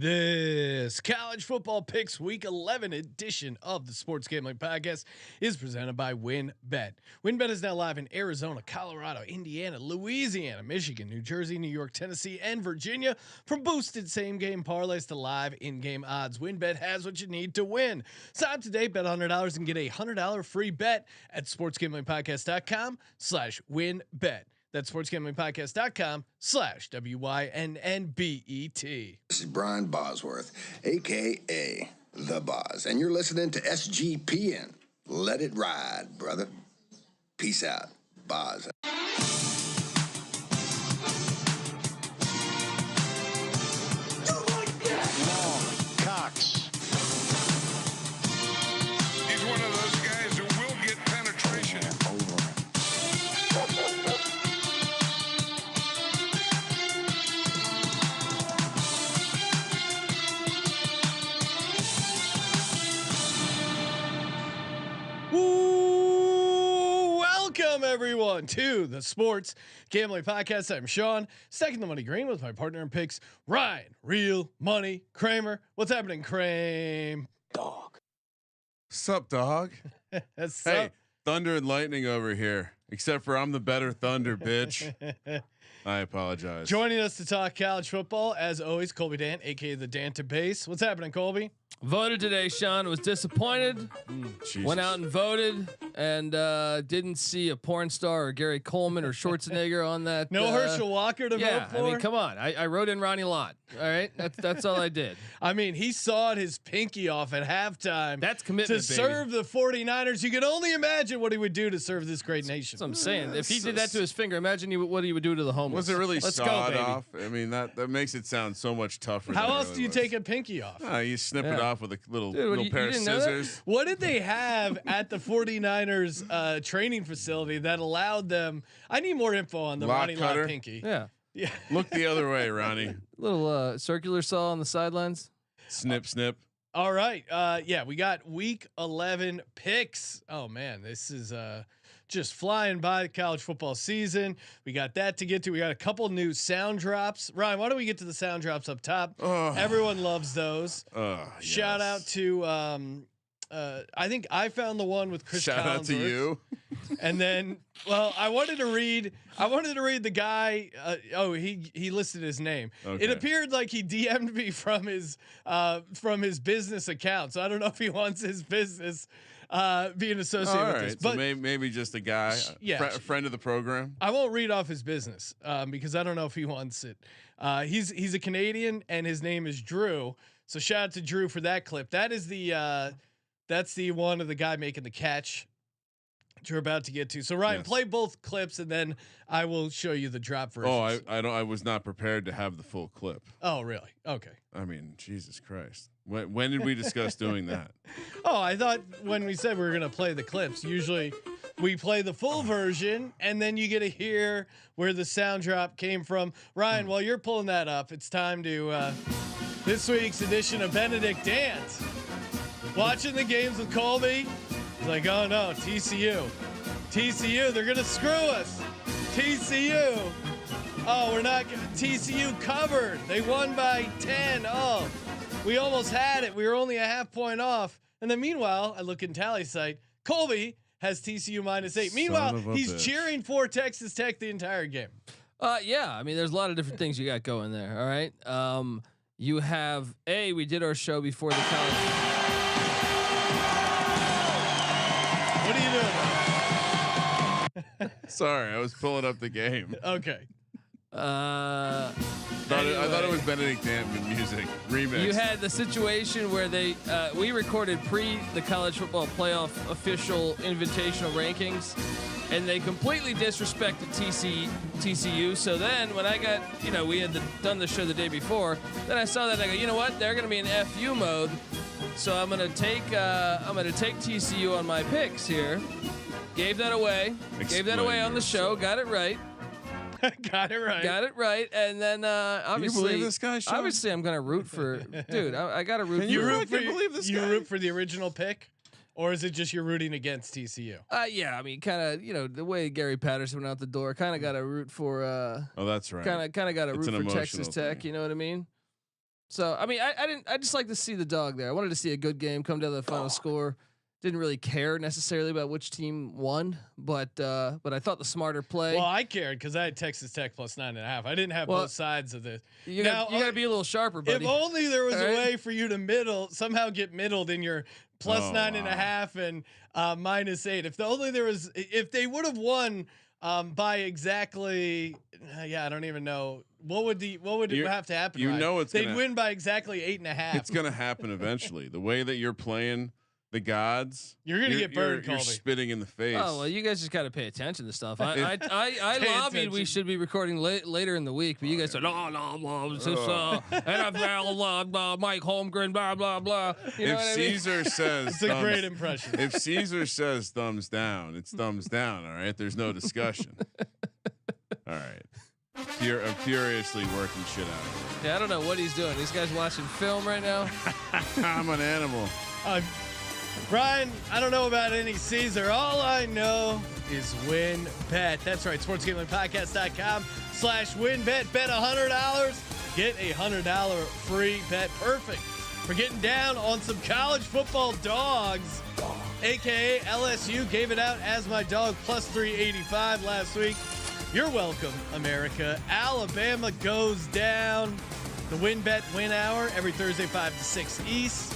This college football picks week 11 edition of the Sports Gambling Podcast is presented by WynnBet. WynnBet is now live in Arizona, Colorado, Indiana, Louisiana, Michigan, New Jersey, New York, Tennessee, and Virginia. From boosted same game parlays to live in-game odds, WynnBet has what you need to win. Sign up today, bet $100 and get a $100 free bet at sportsgamblingpodcast.com/WynnBet. That's sportsgamblingpodcast.com/WYNNBET. This is Brian Bosworth, aka The Boz, and you're listening to SGPN. Let it ride, brother. Peace out, Boz. He's one of those guys who will get penetration. Welcome everyone to the Sports Gambling Podcast. I'm Sean, stacking the money green with my partner in picks, Ryan, Real Money Kramer. What's happening, Kramer? Dog. Sup, dog? Hey, thunder and lightning over here. Except for I'm the better thunder, bitch. I apologize. Joining us to talk college football, as always, Colby Dant, aka the Dant to Base. What's happening, Colby? Voted today, Sean. Was disappointed. Went out and voted, and didn't see a porn star or Gary Coleman or Schwarzenegger on that. No Herschel Walker to vote for. I mean, come on. I wrote in Ronnie Lott. All right, that's all I did. I mean, he sawed his pinky off at halftime. That's commitment, to baby. serve the 49ers. You can only imagine what he would do to serve this great nation. That's what I'm saying. If he did that to his finger, imagine what he would do to the homeless. Was it really Let's sawed go, off? I mean, that makes it sound so much tougher. How than else it do really you was. take a pinky off? You snip it off with a little Dude, pair of you didn't know that? scissors. What did they have at the 49ers training facility that allowed them? I need more info on the Lock Ronnie cutter? Lott pinky. Yeah. Yeah. Look the other way, Ronnie. Little circular saw on the sidelines. Snip, snip. All right. Yeah, we got week 11 picks. Oh man, this is just flying by the college football season. We got that to get to. We got a couple new sound drops. Ryan, why don't we get to the sound drops up top? Everyone loves those. Shout out to I think I found the one with Chris Shout out to Collinsworth. you. And then, well, I wanted to read the guy. He listed his name. Okay. It appeared like he DM'd me from his business account. So I don't know if he wants his business being associated with this. So But maybe just a guy, a friend of the program. I won't read off his business because I don't know if he wants it. He's a Canadian and his name is Drew. So shout out to Drew for that clip. That is that's the one of the guy making the catch that you're about to get to. So Ryan, play both clips and then I will show you the drop version. Oh, I was not prepared to have the full clip. Oh, really? Okay. I mean, Jesus Christ. When did we discuss doing that? Oh, I thought when we said we were going to play the clips, usually we play the full version and then you get to hear where the sound drop came from. Ryan, while you're pulling that up, it's time to this week's edition of Benedict Dant. Watching the games with Colby. He's like, oh no, TCU, they're going to screw us. TCU. Oh, we're not TCU covered. They won by 10. Oh, we almost had it. We were only a half point off. And then meanwhile, I look in tally site. Colby has TCU -8. Meanwhile, he's cheering for Texas Tech the entire game. Yeah. I mean, there's a lot of different things you got going there. All right. You have we did our show before the college. What are you doing? Sorry, I was pulling up the game. Okay. I thought it was Benedict Dant music remix. You had the situation where we recorded the college football playoff official invitational rankings, and they completely disrespected TCU. So then when I got, we had done the show the day before, then I saw that and I go, you know what? They're going to be in FU mode. So I'm going to take TCU on my picks here. Gave that away. Explain Gave that away on the show. Got it right. Got it right. And then obviously, Can you believe this guy, Sean? obviously, I'm gonna root for dude. I got to root. Can you for root for believe this guy? root for the original pick, or is it just you're rooting against TCU? Yeah, I mean, kind of, the way Gary Patterson went out the door, kind of got to root for. Oh, that's right. Kind of got to It's root an for Texas emotional Tech. thing. You know what I mean? So I mean, I just like to see the dog there. I wanted to see a good game come down to the final score. Didn't really care necessarily about which team won, but I thought the smarter play. Well, I cared because I had Texas Tech plus 9.5. I didn't have both sides of this. You got to be a little sharper, buddy. If only there was a way for you to somehow get middled in your plus 9.5 and -8. If they would have won by exactly, I don't even know what would it have to happen. They'd win by exactly 8.5. It's going to happen eventually. The way that you're playing the gods, you're gonna get burned. You're spitting in the face. Oh well, you guys just got to pay attention to stuff. I lobbied we should be recording later in the week, but you guys said it's just NFL, Mike Holmgren, blah blah blah. If Caesar says, it's a great impression. If Caesar says thumbs down, it's thumbs down. All right, there's no discussion. All right. I'm furiously working shit out of Yeah, I don't know what he's doing. These guys watching film right now. I'm an animal. Brian, I don't know about any Caesar. All I know is WynnBet. That's right. SportsGamblingPodcast.com/WynnBet. Bet $100. Get a $100 free bet. Perfect for getting down on some college football dogs. AKA LSU gave it out as my dog plus 385 last week. You're welcome, America. Alabama goes down. The WynnBet win hour every Thursday, 5 to 6 East.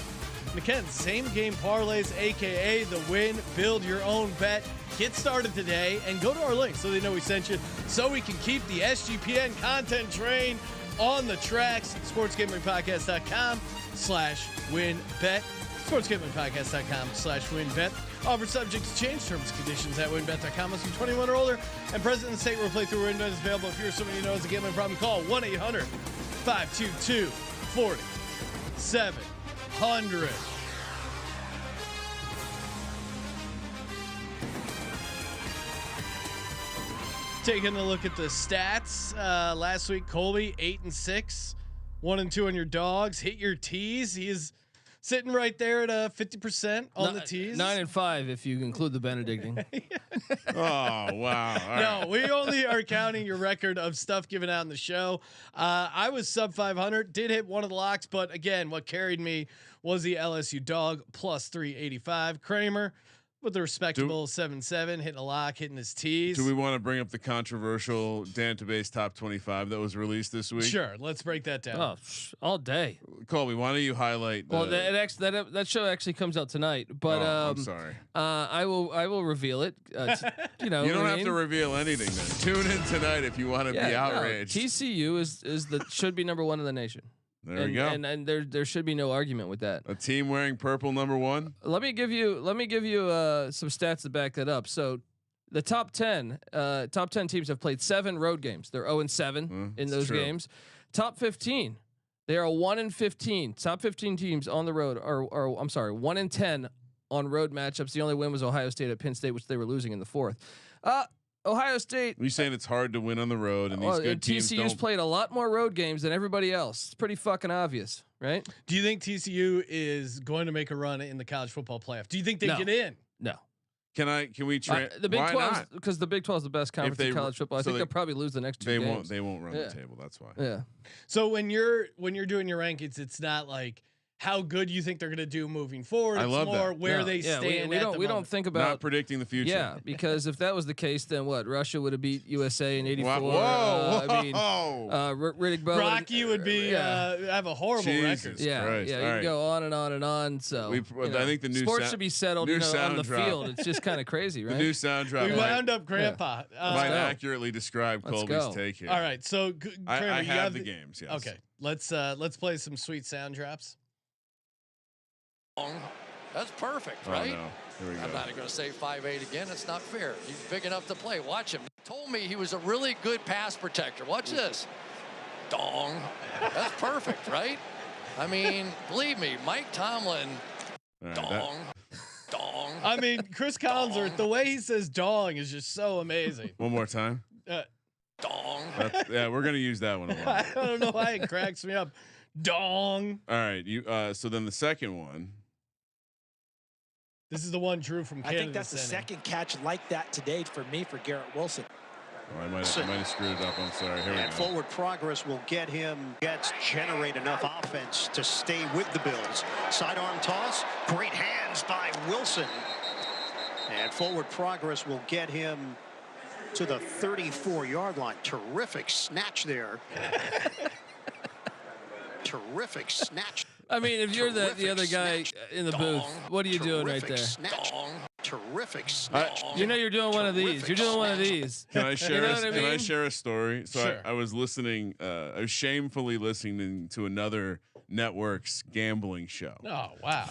McKenna, same game parlays, aka the win. Build your own bet. Get started today and go to our link so they know we sent you, so we can keep the SGPN content train on the tracks. SportsGamblingPodcast.com/WynnBet. SportsGamblingPodcast.com/WynnBet. Offer subject to change, terms and conditions at WynnBet.com. Must be 21 or older and present in the state where playthrough WynnBet is available. If you're someone you know has a gambling problem, call 1-800-522-4700. Taking a look at the stats last week, Colby 8-6, 1-2 on your dogs. Hit your tees. He is sitting right there at 50% on the tees. 9-5 if you include the Benedicting. Oh wow! No, we only are counting your record of stuff given out in the show. I was sub 500, did hit one of the locks, but again, what carried me was the LSU dog plus 385. Kramer with a respectable 7-7, hitting a lock, hitting his tees. Do we want to bring up the controversial database top 25 that was released this week? Sure, let's break that down. Oh, all day. Colby, why don't you highlight? Well, that show actually comes out tonight, but I'm sorry. I will reveal it. You don't have to reveal anything. Then tune in tonight if you want to be outraged. No, TCU should be number 1 in the nation. There we go. And there should be no argument with that. A team wearing purple, number 1. Let me give you some stats to back that up. So the top 10 teams have played 7 road games. They're 0-7 in those games. Top 15, they are 1-15. Top 15 teams on the road are 1-10 on road matchups. The only win was Ohio State at Penn State, which they were losing in the 4th. Ohio State. Are you saying it's hard to win on the road, and these good teams TCU's played a lot more road games than everybody else. It's pretty fucking obvious, right? Do you think TCU is going to make a run in the college football playoff? Do you think they get in? No. Can we the Big 12 because the Big 12 is the best conference in college football. I think they'll probably lose the next 2 games. They won't run the table. That's why. Yeah. So when you're doing your rankings, it's not like how good you think they're going to do moving forward. I love more that. where they stand. We don't think about not predicting the future. Yeah, because if that was the case, then what? Russia would have beat USA in '84. Whoa! Riddick Bowe. Rocky would be have a horrible record. Yeah, Christ. You can go on and on and on. So I think the new sports should be settled on the drop. field. It's just kind of crazy, right? The new soundtrack. We wound up Grandpa. Might accurately describe Colby's take here. All right, so Kramer, I have the games. Yes. Okay, let's play some sweet sound drops. That's perfect, right? Oh, no. Here we go. I'm not going to say 5'8" again. It's not fair. He's big enough to play. Watch him. Told me he was a really good pass protector. Watch this. Dong. That's perfect, right? I mean, believe me, Mike Tomlin. Right, dong. Dong. I mean, Chris Collinsworth, the way he says dong is just so amazing. One more time. Dong. We're going to use that one a lot. I don't know why it cracks me up. Dong. All right. So then the second one. This is the one Drew from Canada. I think that's the second catch like that today for me for Garrett Wilson. I might have screwed it up. I'm sorry. Here we go. Forward progress will get him generate enough offense to stay with the Bills. Sidearm toss, great hands by Wilson. And forward progress will get him to the 34-yard line. Terrific snatch there. Terrific snatch. I mean, if you're the other guy in the booth, what are you doing right there? Terrific snatch. You know you're doing one of these. You're doing one of these. Can I share? You know Can I share a story? So Sure. I was listening. I was shamefully listening to another network's gambling show. Oh wow!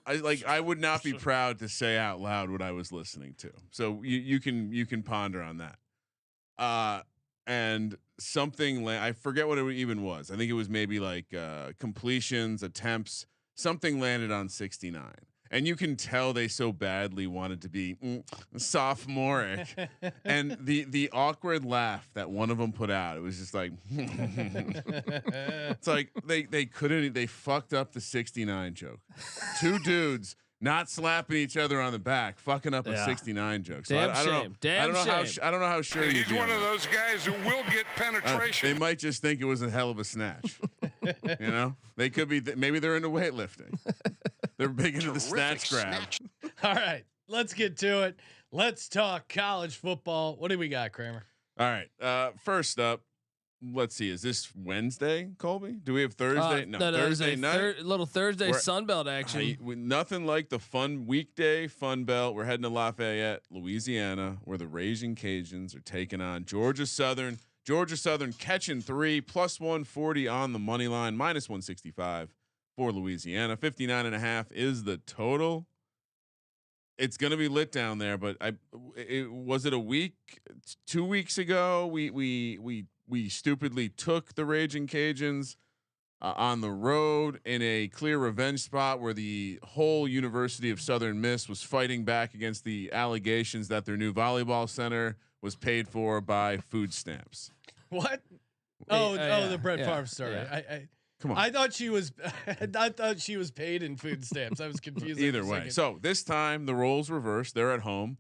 I would not be proud to say out loud what I was listening to. So you can ponder on that. And something I forget what it even was. I think it was maybe like completions, attempts. Something landed on 69, and you can tell they so badly wanted to be sophomoric. And the awkward laugh that one of them put out, it was just like it's like they couldn't. They fucked up the 69 joke. Two dudes not slapping each other on the back, fucking up a 69 joke. So Damn I don't shame. know. Damn I don't know how sure He's one of those guys who will get penetration. They might just think it was a hell of a snatch. You know, they could be. Maybe they're into weightlifting. They're big into the snatch grab. All right, let's get to it. Let's talk college football. What do we got, Kramer? All right. First up, let's see. Is this Wednesday, Colby? Do we have Thursday? No, Thursday night. Little Thursday Sunbelt action. Nothing like the fun weekday Fun Belt. We're heading to Lafeyette, Louisiana, where the Raging Cajuns are taking on Georgia Southern. Georgia Southern catching 3 plus 140 on the money line, minus 165 for Louisiana. 59.5 is the total. It's going to be lit down there, but was it a week, 2 weeks ago? We stupidly took the Raging Cajuns on the road in a clear revenge spot where the whole University of Southern Miss was fighting back against the allegations that their new volleyball center was paid for by food stamps. What? The Brett Favre story. Yeah. Come on. I thought she was. I thought she was paid in food stamps. I was confused. Either way, so this time the roles reversed. They're at home.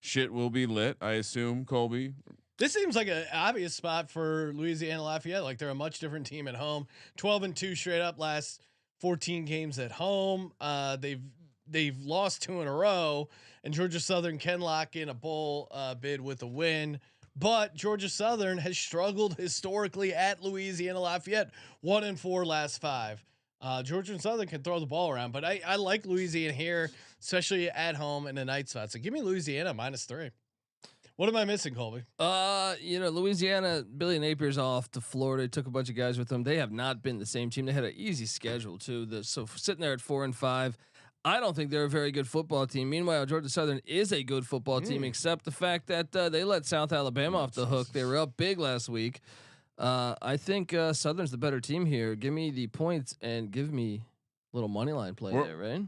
Shit will be lit, I assume. Colby. This seems like an obvious spot for Louisiana Lafayette. Like they're a much different team at home. 12-2 straight up last 14 games at home. They've lost 2 in a row, and Georgia Southern can lock in a bowl bid with a win. But Georgia Southern has struggled historically at Louisiana Lafayette. 1-4 last 5. Georgia Southern can throw the ball around, but I like Louisiana here, especially at home in a night spot. So give me Louisiana -3. What am I missing, Colby? Louisiana, Billy Napier's off to Florida. Took a bunch of guys with them. They have not been the same team. They had an easy schedule too. So sitting there at 4-5, I don't think they're a very good football team. Meanwhile, Georgia Southern is a good football team, except the fact that they let South Alabama off the hook. They were up big last week. I think Southern's the better team here. Give me the points and give me a little money line play there, right?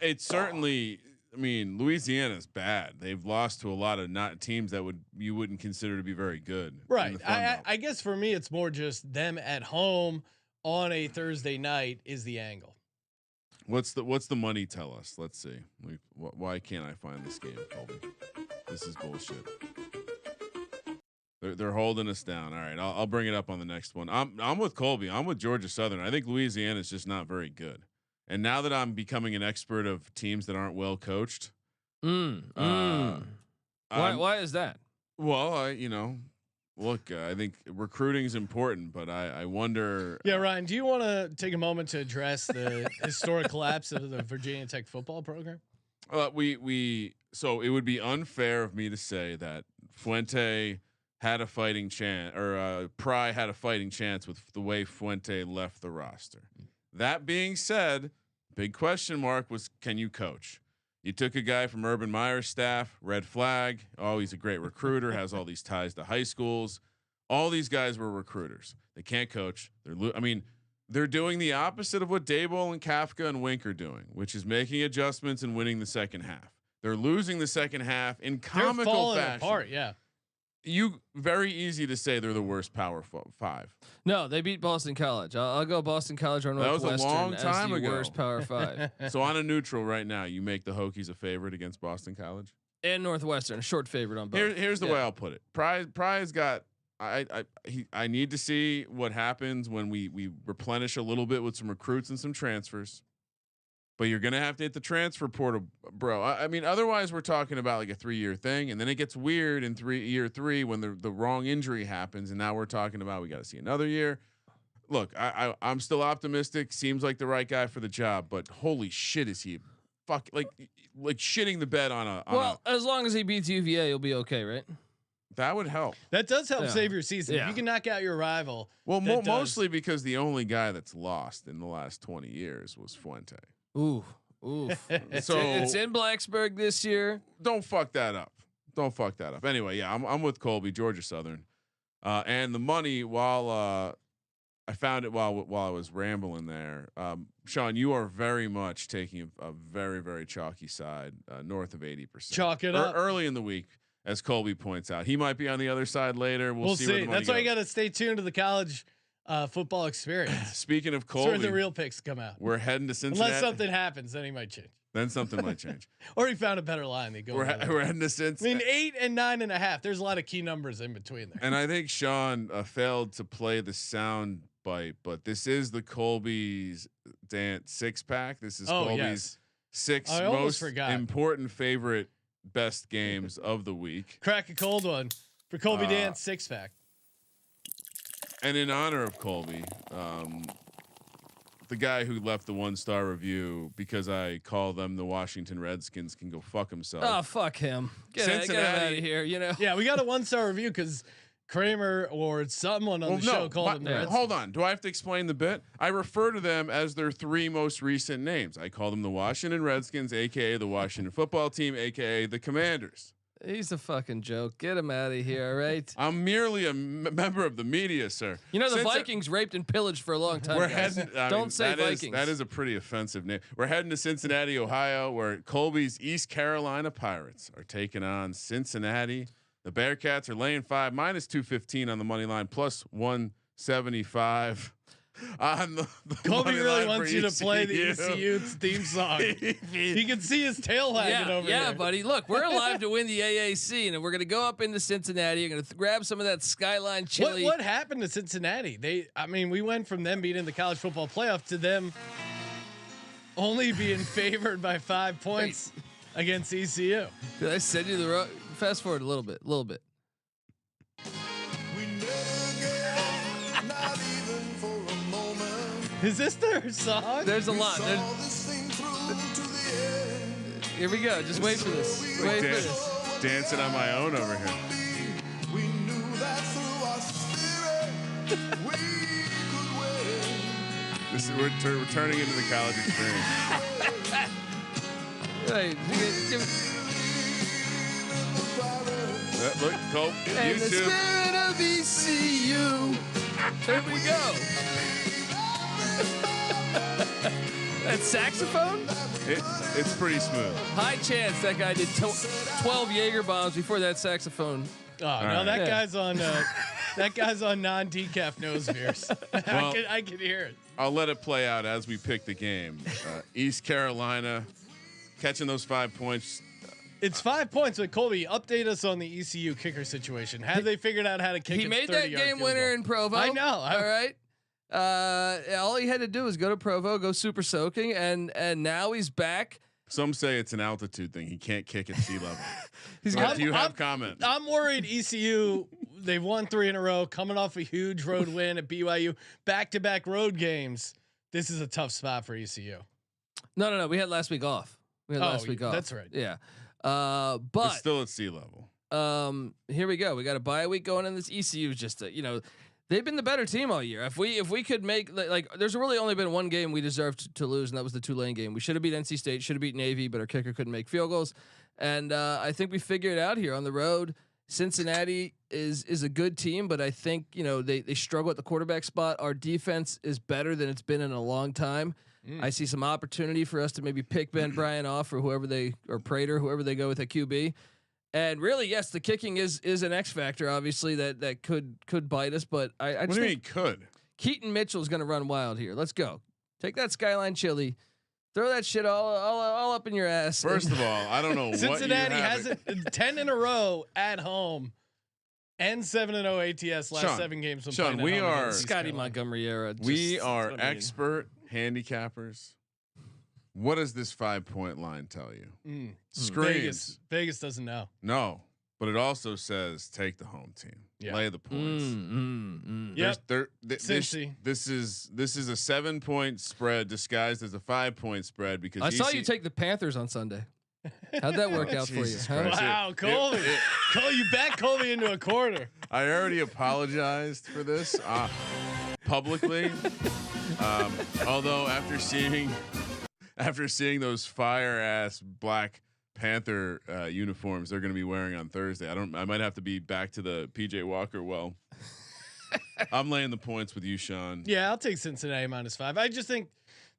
It's certainly. I mean, Louisiana's bad. They've lost to a lot of not teams that you wouldn't consider to be very good. Right. I guess for me, it's more just them at home on a Thursday night is the angle. What's the money tell us? Let's see. Why can't I find this game, Colby? This is bullshit. They're holding us down. All right, I'll bring it up on the next one. I'm with Colby. I'm with Georgia Southern. I think Louisiana is just not very good. And now that I'm becoming an expert of teams that aren't well coached, why is that? Well, look, I think recruiting is important, but I wonder. Yeah, Ryan, do you want to take a moment to address the historic collapse of the Virginia Tech football program? So it would be unfair of me to say that Fuente had a fighting chance, or Pry had a fighting chance with the way Fuente left the roster. That being said, big question mark was, can you coach? You took a guy from Urban Meyer's staff, red flag. Oh, he's a great recruiter, has all these ties to high schools. All these guys were recruiters. They can't coach. They're doing the opposite of what Daboll and Kafka and Wink are doing, which is making adjustments and winning the second half. They're losing the second half in comical they're falling fashion. Apart, yeah. Very easy to say they're the worst Power 5. No, they beat Boston College. I'll go Boston College or Northwestern. That was a long time as the ago. worst Power 5. So on a neutral right now, you make the Hokies a favorite against Boston College. and Northwestern, a short favorite on both. Here's the way I'll put it. Pry's got. I need to see what happens when we replenish a little bit with some recruits and some transfers. But you're gonna have to hit the transfer portal, bro. I mean, otherwise we're talking about like a 3-year thing, and then it gets weird in year three when the wrong injury happens, and now we're talking about we got to see another year. Look, I'm still optimistic. Seems like the right guy for the job, but holy shit, is he like shitting the bed on a. As long as he beats UVA, he'll be okay, right? That would help. That does help save your season. If you can knock out your rival. Well, mostly because the only guy that's lost in the last 20 years was Fuente. Ooh. So it's in Blacksburg this year. Don't fuck that up. Anyway, yeah, I'm with Colby, Georgia Southern, and the money. While I found it while I was rambling there, Sean, you are very much taking a very, very chalky side, north of 80%. Chalk it up early in the week. As Colby points out, he might be on the other side later. We'll see. That's why you got to stay tuned to the college football experience. Speaking of Colby, that's where the real picks come out. We're heading to Cincinnati. Unless something happens, then he might change. Then something might change. Or he found a better line. They go. We're heading to Cincinnati. I mean, 8 and 9.5. There's a lot of key numbers in between there. And I think Sean failed to play the sound bite, but this is the Colby's Dant 6-pack. This is Colby's 6 most important favorite. Best games of the week. Crack a cold one for Colby Dant's 6-pack. And in honor of Colby, the guy who left the 1-star review because I call them the Washington Redskins can go fuck himself. Oh, fuck him. Get him out of here. You know. Yeah, we got a 1-star review because Kramer or someone on the show called them. Hold on. Do I have to explain the bit? I refer to them as their 3 most recent names. I call them the Washington Redskins, aka the Washington Football Team, aka the Commanders. He's a fucking joke. Get him out of here, all right? I'm merely a member of the media, sir. You know the Vikings raped and pillaged for a long time. We're heading. Don't say Vikings. That is a pretty offensive name. We're heading to Cincinnati, Ohio, where Colby's East Carolina Pirates are taking on Cincinnati. The Bearcats are laying 5 minus 215 on the money line, plus 175 on the Colby money really line wants you to play the ECU theme song. He can see his tail wagging over there. Yeah, buddy. Look, we're alive to win the AAC, and we're going to go up into Cincinnati. You're going to grab some of that Skyline chili. What happened to Cincinnati? We went from them being in the college football playoff to them only being favored by 5 points against ECU. Did I send you the road? Fast forward a little bit. Is this their song? There's a lot. Here we go. Just wait for this. Wait for this. Dancing on my own over here. We're turning into the college experience. Right. Look, Cole. And the spirit of ECU. There we go. That saxophone? It's pretty smooth. High chance that guy did 12 Jaeger bombs before that saxophone. Oh, no, that guy's on non-decaf nose beers. Well, I can hear it. I'll let it play out as we pick the game. East Carolina catching those 5 points. It's 5 points, but Colby, update us on the ECU kicker situation. Have they figured out how to kick? He made that game winner in Provo. I know. All right. All he had to do was go to Provo, go super soaking, and now he's back. Some say it's an altitude thing. He can't kick at sea level. Do you have comment? I'm worried ECU, they've won 3 in a row, coming off a huge road win at BYU, back-to-back road games. This is a tough spot for ECU. No. We had last week off. That's right. Yeah. But it's still at sea level. Here we go. We got a bye week going in. This ECU is just they've been the better team all year. If we could make like there's really only been one game we deserved to lose, and that was the Tulane game. We should have beat NC State, should have beat Navy, but our kicker couldn't make field goals. And I think we figured it out here on the road. Cincinnati is a good team, but I think they struggle at the quarterback spot. Our defense is better than it's been in a long time. I see some opportunity for us to maybe pick Ben Bryant off or Prater, whoever they go with at QB. And really, yes, the kicking is an X factor, obviously that could bite us. But I just think Keaton Mitchell's going to run wild here. Let's go. Take that Skyline chili, Throw that shit all up in your ass. First of all, I don't know Cincinnati what has it 10 in a row at home and 7-0 ATS last Sean, 7 games. When Sean, playing at we home are against East Scotty Carolina. Montgomery era. We are expert handicappers. What does this 5-point line tell you? Screams. Vegas doesn't know. No, but it also says take the home team. Yeah. Lay the points. Yep. Cincy. This is a 7-point spread disguised as a 5-point spread because I saw you take the Panthers on Sunday. How'd that work out for you? Jesus Huh? Christ. Wow, Colby. You backed Colby into a quarter. I already apologized for this publicly. Although after seeing those fire ass Black Panther uniforms they're going to be wearing on Thursday, I might have to be back to the PJ Walker. Well, I'm laying the points with you, Sean. Yeah, I'll take Cincinnati -5. I just think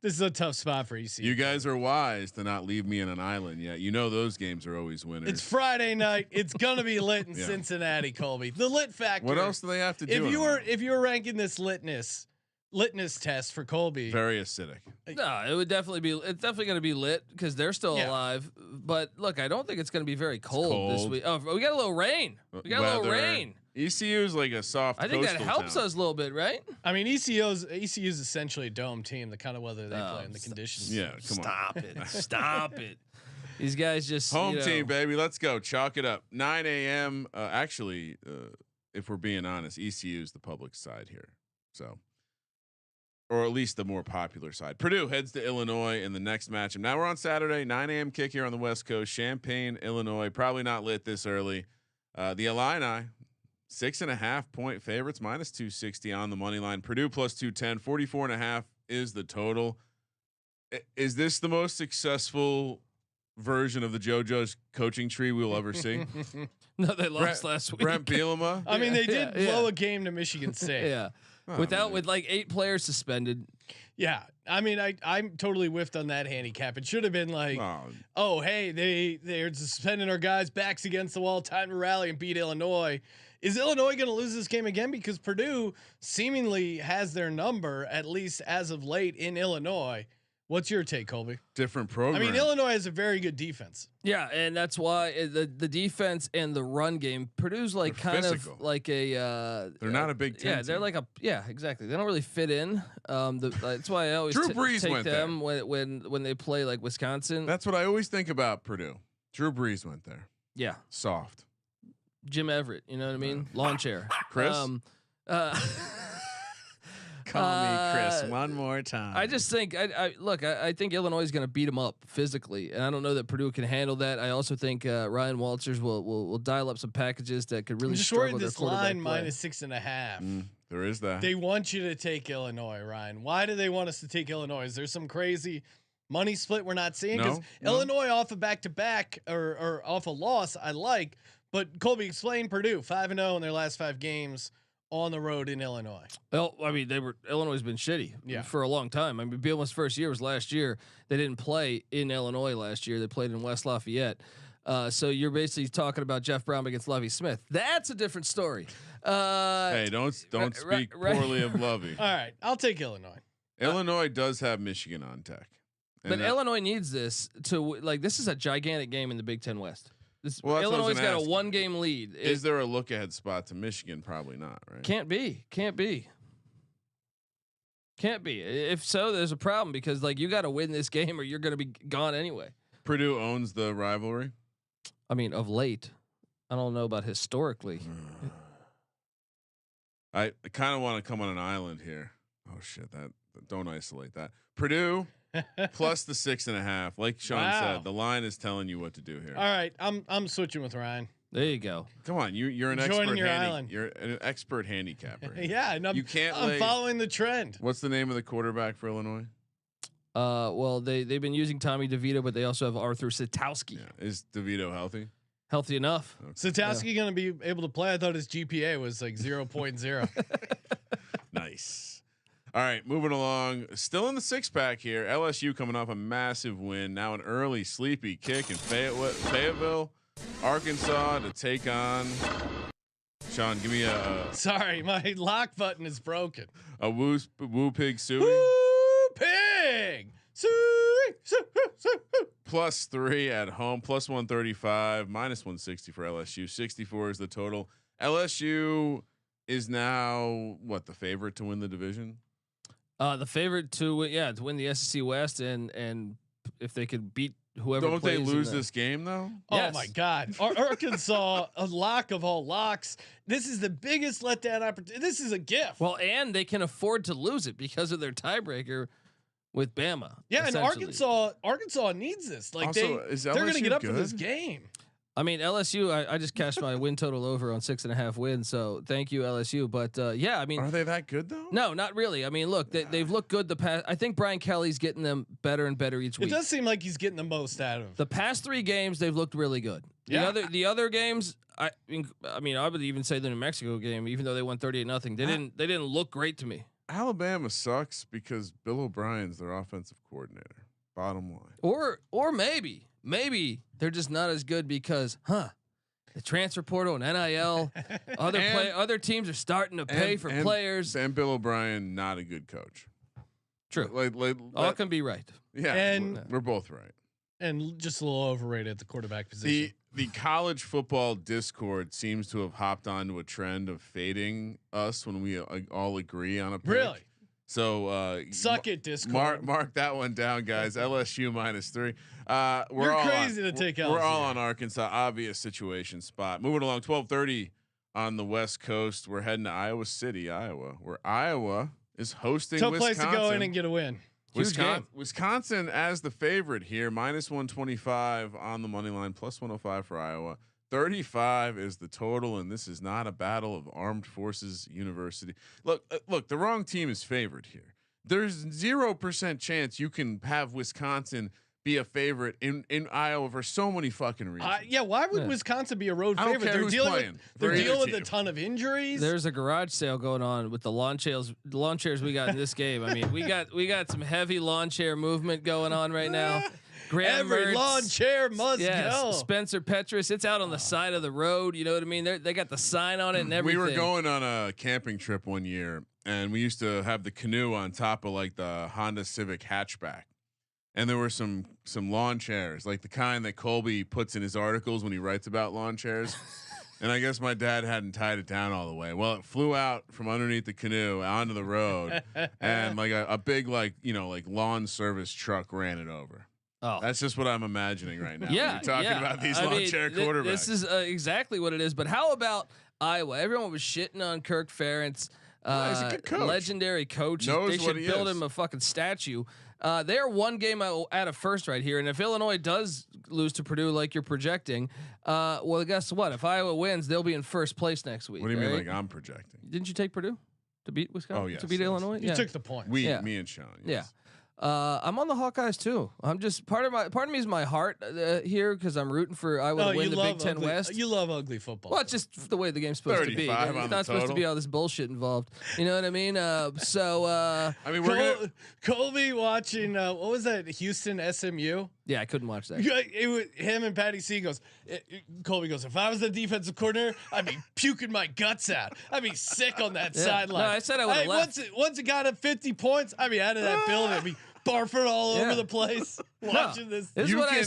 this is a tough spot for ECU. You guys are wise to not leave me in an island yet. You know those games are always winners. It's Friday night. It's gonna be lit in Cincinnati, Colby. The lit factor. What else do they have to do? If you were ranking this litness test for Colby, very acidic. No, it would definitely be. It's definitely going to be lit because they're still alive. But look, I don't think it's going to be very cold this week. Oh, we got a little rain. We got a little rain. ECU is like a soft. I think that helps town. us a little bit, right? I mean, ECU's essentially a dome team. The kind of weather they play and the conditions. Yeah, come on. Stop it. These guys just home team, baby. Let's go. Chalk it up. 9 a.m. Actually, if we're being honest, ECU is the public side here. So. Or at least the more popular side. Purdue heads to Illinois in the next matchup. Now we're on Saturday, 9 a.m. kick here on the West Coast. Champaign, Illinois. Probably not lit this early. The Illini, 6.5-point favorites, -260 on the money line. Purdue +210, 44.5 is the total. Is this the most successful version of the JoJo's coaching tree we'll ever see? No, they lost last week. Brent Bielema. I mean, they did blow a game to Michigan State. Yeah. With like 8 players suspended. Yeah, I mean, I'm totally whiffed on that handicap. It should have been like, oh hey, they're suspending our guys, backs against the wall, time to rally and beat Illinois. Is Illinois going to lose this game again? Because Purdue seemingly has their number, at least as of late in Illinois. What's your take, Colby? Different program. I mean, Illinois has a very good defense. Yeah, and that's why the defense and the run game, Purdue's like they're kind physical. of like a. They're not a Big Ten. Yeah, they're like a. Yeah, exactly. They don't really fit in. That's why I always Drew Brees take went them when they play like Wisconsin. That's what I always think about Purdue. Drew Brees went there. Yeah, soft. Jim Everett, you know what I mean? Lawn chair. Chris. Call me Chris one more time. I just think I think Illinois is going to beat them up physically, and I don't know that Purdue can handle that. I also think Ryan Walters will dial up some packages that could really. I'm just struggle worried their this quarterback line play. -6.5. There is that. They want you to take Illinois, Ryan. Why do they want us to take Illinois? Is there some crazy money split we're not seeing? Because Illinois off a back-to-back or off a loss, I like. But Colby, explain Purdue 5-0 in their last 5 games on the road in Illinois. Well, I mean, Illinois has been shitty for a long time. I mean, Bielema's first year was last year. They didn't play in Illinois last year. They played in West Lafayette. So you're basically talking about Jeff Brown against Lovie Smith. That's a different story. Hey, don't speak poorly of Lovie. All right, I'll take Illinois. Illinois does have Michigan on deck, but Illinois needs this to this is a gigantic game in the Big Ten West. Illinois got a 1-game lead. Is there a look ahead spot to Michigan? Probably not, right? Can't be. If so, there's a problem because you got to win this game or you're going to be gone anyway. Purdue owns the rivalry. I mean, of late, I don't know about historically. I kind of want to come on an island here. Oh shit! Don't isolate that. Purdue plus the 6.5. Like Sean said, the line is telling you what to do here. All right, I'm switching with Ryan. There you go. Come on, you're an Joining expert. your island. You're an expert handicapper. Yeah, and you can't. I'm following the trend. What's the name of the quarterback for Illinois? Well, they've been using Tommy DeVito, but they also have Arthur Satowski. Yeah. Is DeVito healthy? Healthy enough. Okay. Satowski going to be able to play? I thought his GPA was like 0.0. Nice. All right, moving along. Still in the 6-pack here. LSU coming off a massive win. Now an early sleepy kick in Fayetteville, Arkansas to take on. Sean, give me a. Sorry, my lock button is broken. A woo pig suey. Woo pig suey. +3 at home, +135, -160 for LSU. 64 is the total. LSU is now what, the favorite to win the division? The favorite to win the SEC West, and if they could beat whoever. Don't they plays lose this game though? Oh my God, Arkansas, a lock of all locks. This is the biggest letdown opportunity. This is a gift. Well, and they can afford to lose it because of their tiebreaker with Bama. Yeah, and Arkansas needs this. Like Also, they're going to get up for this game. I mean, LSU. I just cashed my win total over on 6.5 wins. So thank you, LSU. But yeah, I mean, are they that good though? No, not really. I mean, look, they've looked good the past. I think Brian Kelly's getting them better and better each week. It does seem like he's getting the most out of the past 3 games. They've looked really good. The other games, I mean, I would even say the New Mexico game, even though they won 38-0, they didn't look great to me. Alabama sucks because Bill O'Brien's their offensive coordinator. Bottom line. Or maybe they're just not as good because, the transfer portal and NIL, other teams are starting to pay for players. And Bill O'Brien, not a good coach. True. All can be right. Yeah, and we're both right. And just a little overrated at the quarterback position. The college football Discord seems to have hopped onto a trend of fading us when we all agree on a pick. Really? So suck it, Discord. Mark that one down, guys. LSU -3. You're crazy to take LSU. We're all on Arkansas. Obvious situation spot. Moving along, 12:30 on the West Coast. We're heading to Iowa City, Iowa, where Iowa is hosting Tough Wisconsin. place to go in and get a win. Wisconsin as the favorite here, -125 on the money line, +105 for Iowa. 35 is the total, and this is not a battle of Armed Forces University. Look, the wrong team is favored here. There's 0% chance you can have Wisconsin be a favorite in Iowa for so many fucking reasons. Yeah, why would Wisconsin be a road favorite? They're dealing with a ton of injuries. There's a garage sale going on with the lawn chairs we got in this game. I mean, we got some heavy lawn chair movement going on right now. Every lawn chair must go. Spencer Petras, it's out on the side of the road. You know what I mean? They got the sign on it and everything. We were going on a camping trip one year, and we used to have the canoe on top of like the Honda Civic hatchback, and there were some lawn chairs, like the kind that Colby puts in his articles when he writes about lawn chairs. And I guess my dad hadn't tied it down all the way. Well, it flew out from underneath the canoe onto the road, and like a big like lawn service truck ran it over. Oh, that's just what I'm imagining right now. Yeah, you're talking about these lawn chair quarterbacks. This is exactly what it is. But how about Iowa? Everyone was shitting on Kirk Ferentz, he's a good coach. Legendary coach. Knows they should build him a fucking statue. They are one game out of first right here, and if Illinois does lose to Purdue like you're projecting, well, guess what? If Iowa wins, they'll be in first place next week. What do you mean, like I'm projecting? Didn't you take Purdue to beat Wisconsin? Oh yes, to beat Illinois. You took the point. Me and Sean. Yes. Yeah. I'm on the Hawkeyes too. I'm just part of me is my heart here because I'm rooting for Iowa to win the Big Ten West. You love ugly football. Well, it's just the way the game's supposed to be. It's not supposed to be all this bullshit involved. You know what I mean? I mean, we're Colby watching. What was that? Houston SMU. Yeah, I couldn't watch that. It was him and Patty C goes. Colby goes, if I was the defensive coordinator, I'd be puking my guts out. I'd be sick on that sideline. No, I said I would have left. Once it got up 50 points, I'd be out of that building. I'd be barfing all over the place watching this. This is what I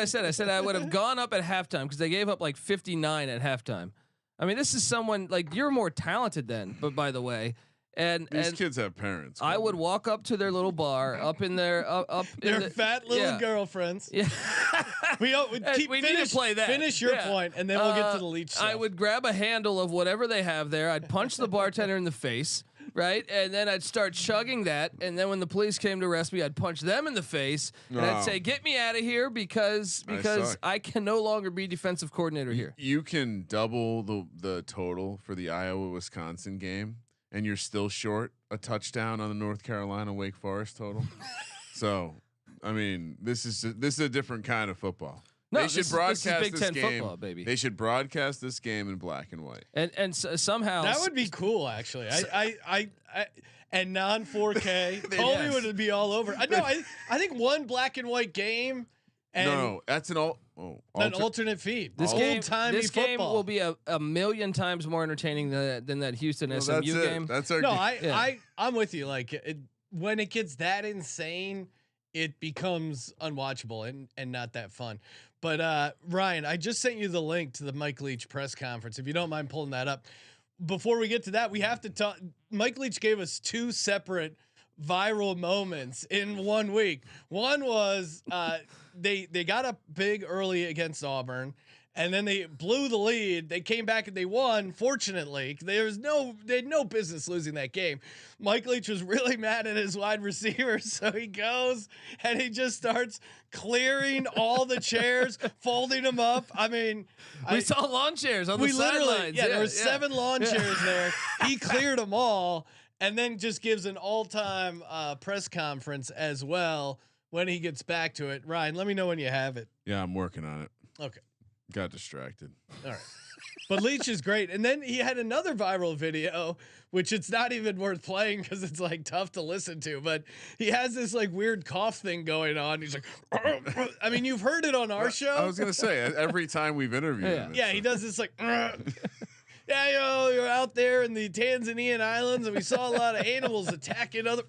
said. I said I would have gone up at halftime because they gave up like 59 at halftime. I mean, this is someone like you're more talented than. But by the way. And these kids have parents. I would walk up to their little bar up in their fat little girlfriends. Yeah, we need to play that. Finish your point, and then we'll get to the Leach stuff. I would grab a handle of whatever they have there. I'd punch the bartender in the face, right, and then I'd start chugging that. And then when the police came to arrest me, I'd punch them in the face, and I'd say, "Get me out of here," because I can no longer be defensive coordinator here. You can double the total for the Iowa-Wisconsin game. And you're still short a touchdown on the North Carolina Wake Forest total. So, I mean, this is a different kind of football. No, they should broadcast Big Ten game. Football, baby. They should broadcast this game in black and white. And somehow that would be cool, actually. I and non 4K. Colby would be all over. I think one black and white game. And no, that's an alternate feed. This game will be a million times more entertaining than that Houston SMU game. That's our game. I'm with you. Like when it gets that insane, it becomes unwatchable and not that fun. But Ryan, I just sent you the link to the Mike Leach press conference. If you don't mind pulling that up. Before we get to that, we have to talk. Mike Leach gave us 2 separate viral moments in 1 week. One was they got up big early against Auburn, and then they blew the lead. They came back and they won. Fortunately, they had no business losing that game. Mike Leach was really mad at his wide receivers, so he goes and he just starts clearing all the chairs, folding them up. I mean, we saw lawn chairs on the sidelines. Yeah, there were 7 lawn chairs there. He cleared them all, and then just gives an all-time press conference as well when he gets back to it. Ryan, let me know when you have it. Yeah, I'm working on it. Okay. Got distracted. All right. But Leach is great. And then he had another viral video, which it's not even worth playing because it's like tough to listen to, but he has this like weird cough thing going on. He's like, I mean, you've heard it on our show. I was going to say every time we've interviewed him. Yeah. He does this like, yeah, you're out there in the Tanzanian islands, and we saw a lot of animals attacking other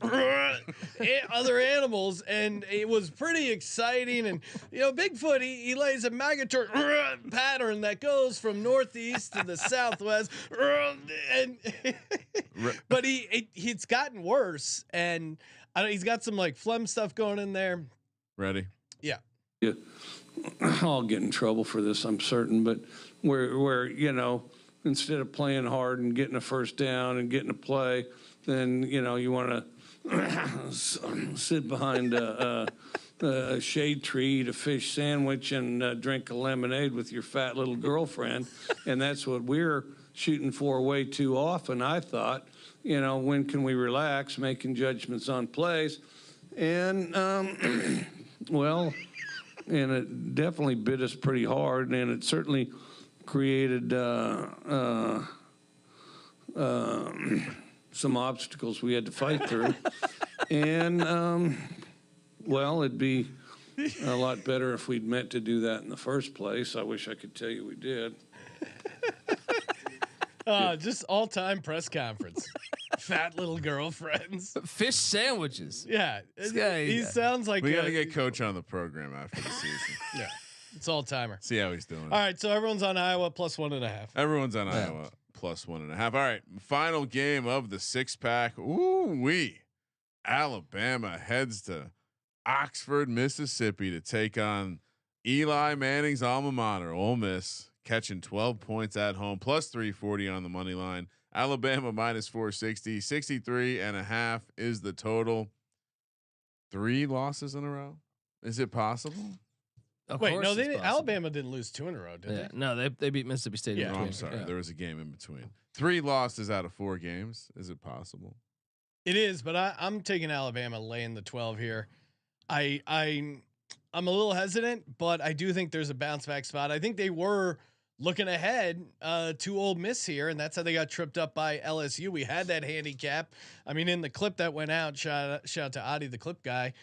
animals, and it was pretty exciting. And Bigfoot, he lays a migratory pattern that goes from northeast to the southwest, and but it's gotten worse, and he's got some like phlegm stuff going in there. Ready? Yeah. I'll get in trouble for this, I'm certain, but where instead of playing hard and getting a first down and getting a play, then you want to sit behind a shade tree, eat a fish sandwich, and drink a lemonade with your fat little girlfriend, and that's what we're shooting for way too often. I thought, when can we relax, making judgments on plays, and well, and it definitely bit us pretty hard, and it certainly created some obstacles we had to fight through. And, well, it'd be a lot better if we'd meant to do that in the first place. I wish I could tell you we did. Just all-time press conference. Fat little girlfriends. Fish sandwiches. Yeah. He sounds like... We got to get Coach on the program after the season. Yeah. It's all-timer. See how he's doing. All right, so everyone's on Iowa plus 1.5. Everyone's on Iowa plus 1.5. All right, final game of the 6-pack. Ooh-wee. Alabama heads to Oxford, Mississippi to take on Eli Manning's alma mater, Ole Miss, catching 12 points at home, plus 340 on the money line. Alabama minus 460, 63.5 is the total. 3 losses in a row. Is it possible? Wait, no, Alabama didn't lose 2 in a row, did they? No, they beat Mississippi State. Yeah, I'm sorry. Yeah. There was a game in between. 3 losses out of 4 games. Is it possible? It is, but I'm taking Alabama laying the 12 here. I'm a little hesitant, but I do think there's a bounce back spot. I think they were looking ahead to Ole Miss here, and that's how they got tripped up by LSU. We had that handicap. I mean, in the clip that went out, shout out to Adi, the clip guy.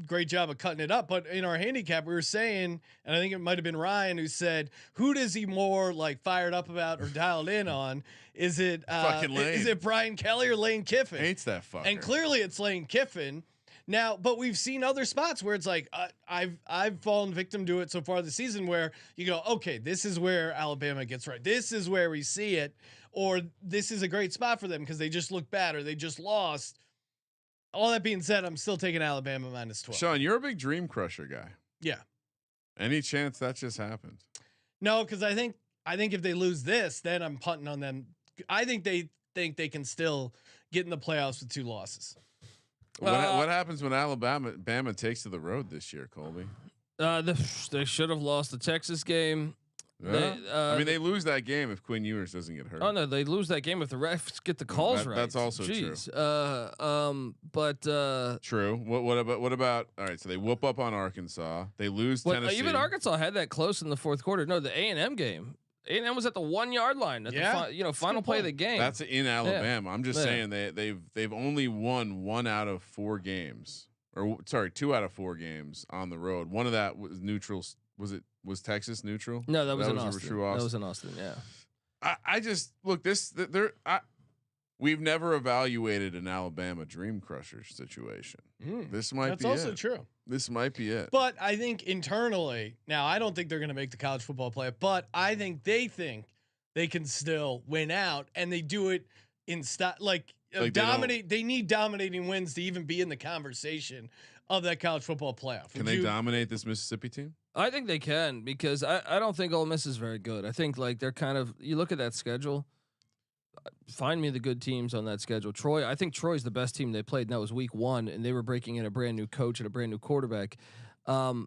Great job of cutting it up. But in our handicap, we were saying, and I think it might have been Ryan who said, who does he more like fired up about or dialed in on? Is it Brian Kelly or Lane Kiffin? Hates that fucker. And clearly it's Lane Kiffin. Now, but we've seen other spots where it's like I've fallen victim to it so far this season, where you go, okay, this is where Alabama gets right. This is where we see it, or this is a great spot for them because they just look bad or they just lost. All that being said, I'm still taking Alabama minus 12. Sean, you're a big dream crusher guy. Yeah. Any chance that just happened? No, because I think if they lose this, then I'm punting on them. I think they can still get in the playoffs with 2 losses. What happens when Alabama takes to the road this year, Colby? They should have lost the Texas game. Yeah. They lose that game if Quinn Ewers doesn't get hurt. Oh no, they lose that game if the refs get the calls right. That's also true. True. What about? All right, so they whoop up on Arkansas. They lose Tennessee. Even Arkansas had that close in the 4th quarter. No, the A&M game. A&M was at the 1 yard line at the final play of the game. That's in Alabama. I'm just saying they've only won 1 out of 4 games, or sorry, 2 out of 4 games on the road. One of that was neutral. Was Texas neutral? No, that was in Austin. That was in Austin. Yeah. I just look this. we've never evaluated an Alabama Dream Crusher situation. This might be also it. true. This might be it. But I think internally, now I don't think they're going to make the college football playoff, but I think they can still win out, and they do it in like dominate. They need dominating wins to even be in the conversation of that college football playoff. Can they dominate this Mississippi team? I think they can, because I don't think Ole Miss is very good. I think like they're kind of, you look at that schedule, find me the good teams on that schedule. I think Troy's the best team they played, and that was week 1, and they were breaking in a brand new coach and a brand new quarterback. I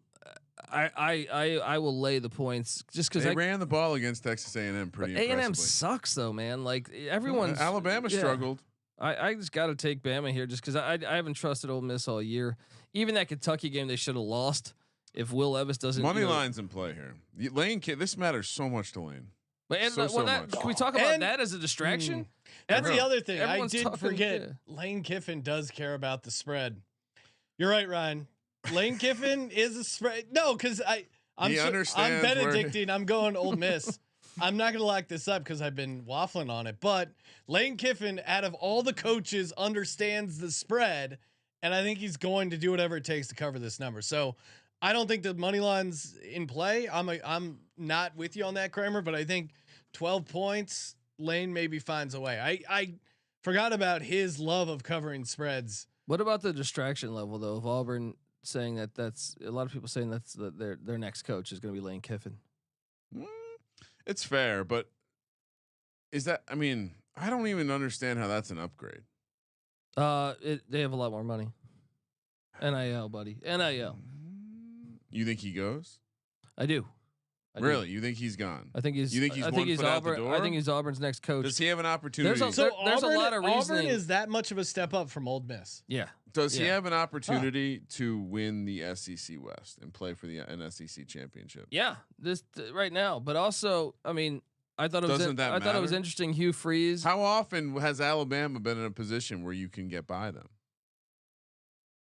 will lay the points just because they ran the ball against Texas A&M pretty impressively. A&M sucks though, man. Like everyone's Alabama struggled. I just got to take Bama here just because I haven't trusted Ole Miss all year. Even that Kentucky game they should have lost if Will Levis doesn't. Money lines in play here. Lane, this matters so much to Lane. But so much. Can we talk about that as a distraction? That's the other thing. Everyone's I did forget. Lane Kiffin does care about the spread. You're right, Ryan. Lane Kiffin is a spread. No, because I'm Benedictine. I'm going Ole Miss. I'm not going to lock this up because I've been waffling on it. But Lane Kiffin, out of all the coaches, understands the spread, and I think he's going to do whatever it takes to cover this number. So I don't think the money line's in play. I'm not with you on that, Kramer, but I think 12 points, Lane maybe finds a way. I forgot about his love of covering spreads. What about the distraction level though of Auburn saying that's a lot of people saying that's their next coach is going to be Lane Kiffin? It's fair, but is that? I mean, I don't even understand how that's an upgrade. They have a lot more money. NIL, buddy. NIL. You think he goes? I do. Really? You think he's gone? I think he's. You think he's I one think he's foot out Auburn. the door? I think he's Auburn's next coach. Does he have an opportunity? There's a lot of reasoning. Auburn is that much of a step up from Ole Miss. Yeah. Does he have an opportunity to win the SEC West and play for an SEC championship? Yeah, right now. But also, I mean, I thought it was. I thought it was interesting. Hugh Freeze. How often has Alabama been in a position where you can get by them?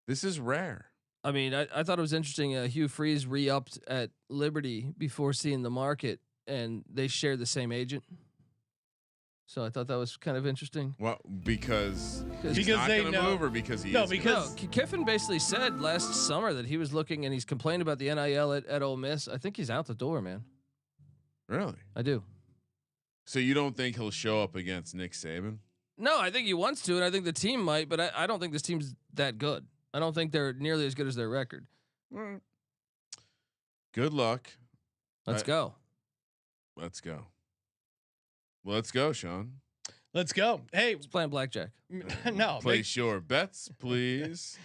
This is rare. I mean, I thought it was interesting. Hugh Freeze re-upped at Liberty before seeing the market, and they shared the same agent. So I thought that was kind of interesting. Well, because he's not they going to move, or because he is. Because Kiffin basically said last summer that he was looking, and he's complained about the NIL at Ole Miss. I think he's out the door, man. Really? I do. So you don't think he'll show up against Nick Saban? No, I think he wants to, and I think the team might, but I don't think this team's that good. I don't think they're nearly as good as their record. Good luck. Let's go. Let's go. Let's go, Sean. Let's go. Hey, let's play blackjack. No, place your bets, please.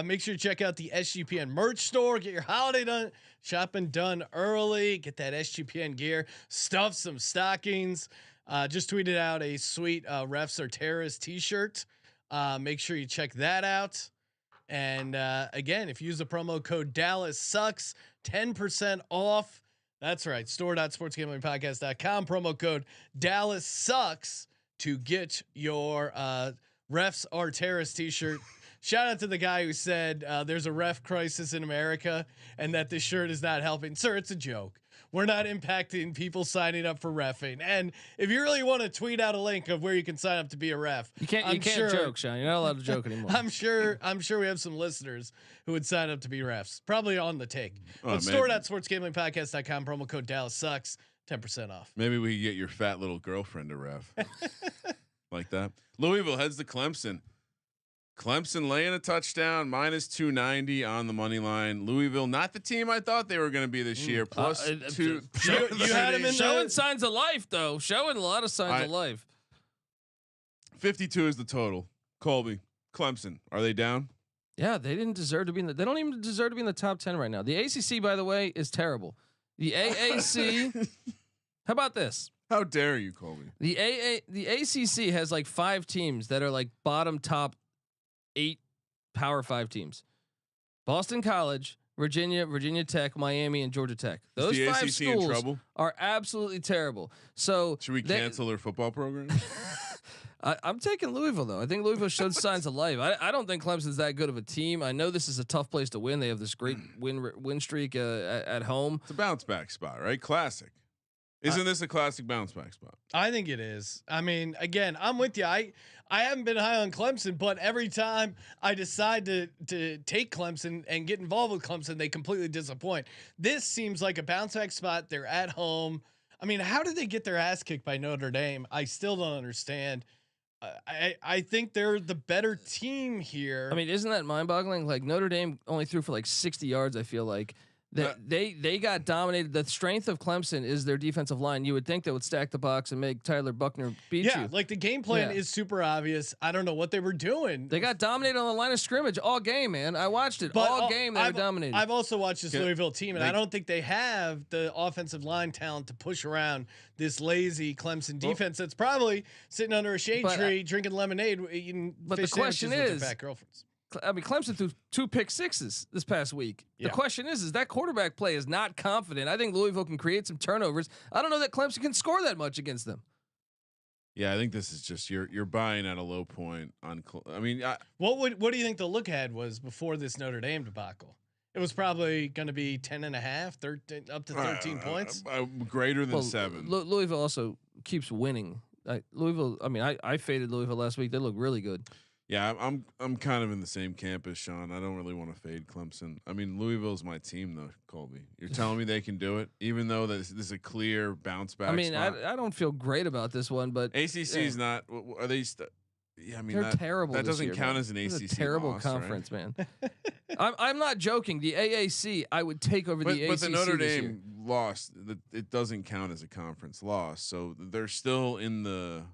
Make sure you check out the SGPN merch store. Get your holiday shopping done early. Get that SGPN gear. Stuff some stockings. Just tweeted out a sweet Refs Are Terrorists t-shirt. Make sure you check that out. And again, if you use the promo code Dallas Sucks, 10% off. That's right. Store.sportsgamblingpodcast.com. Promo code Dallas Sucks to get your Refs Are Terrorists t-shirt. Shout out to the guy who said there's a ref crisis in America and that this shirt is not helping. Sir, it's a joke. We're not impacting people signing up for reffing. And if you really want to tweet out a link of where you can sign up to be a ref, you can't joke, Sean. You're not allowed to joke anymore. I'm sure we have some listeners who would sign up to be refs. Probably on the take. But store.sportsgamblingpodcast.com, promo code Dallas Sucks, 10% off. Maybe we could get your fat little girlfriend to ref. Like that. Louisville heads to Clemson. Clemson laying a touchdown, -290 on the money line. Louisville, not the team I thought they were going to be this year. +2. You had him in showing signs of life, though. Showing a lot of signs of life. 52 is the total. Colby, Clemson, are they down? Yeah, they didn't deserve to be in the. They don't even deserve to be in the top 10 right now. The ACC, by the way, is terrible. The AAC. How about this? How dare you, Colby? The ACC has like 5 teams that are like bottom top 8 Power 5 teams: Boston College, Virginia Tech, Miami, and Georgia Tech. Those 5 ACC schools are absolutely terrible. So should we cancel their football program? I'm taking Louisville though. I think Louisville showed signs of life. I don't think Clemson's that good of a team. I know this is a tough place to win. They have this great win streak at home. It's a bounce back spot, right? Classic. Isn't this a classic bounce back spot? I think it is. I mean, again, I'm with you. I haven't been high on Clemson, but every time I decide to take Clemson and get involved with Clemson, they completely disappoint. This seems like a bounce back spot. They're at home. I mean, how did they get their ass kicked by Notre Dame? I still don't understand. I think they're the better team here. I mean, isn't that mind-boggling? Like Notre Dame only threw for like 60 yards. I feel like they got dominated. The strength of Clemson is their defensive line. You would think they would stack the box and make Tyler Buckner beat you. Yeah, like the game plan is super obvious. I don't know what they were doing. They got dominated on the line of scrimmage all game, man. I watched it all game. They were dominated. I've also watched this Louisville team, and I don't think they have the offensive line talent to push around this lazy Clemson defense that's probably sitting under a shade tree drinking lemonade, eating fish sandwiches with their fat girlfriends. I mean, Clemson threw 2 pick sixes this past week. The question is that quarterback play is not confident. I think Louisville can create some turnovers. I don't know that Clemson can score that much against them. Yeah, I think this is just you're buying at a low point on. I mean, what do you think the look ahead was before this Notre Dame debacle? It was probably going to be 10.5, 13, up to 13 points. Greater than 7. Louisville also keeps winning. Louisville. I mean, I faded Louisville last week. They look really good. Yeah, I'm kind of in the same camp as Sean. I don't really want to fade Clemson. I mean, Louisville's my team though, Colby. You're telling me they can do it, even though this is a clear bounce back. I mean, I don't feel great about this one, but ACC is not. Are they? Yeah, I mean, they're terrible. That doesn't year, count man. as an ACC. It's a terrible loss, conference, right? man. I'm not joking. The AAC, I would take over the ACC. But the Notre Dame loss, it doesn't count as a conference loss. So they're still in the.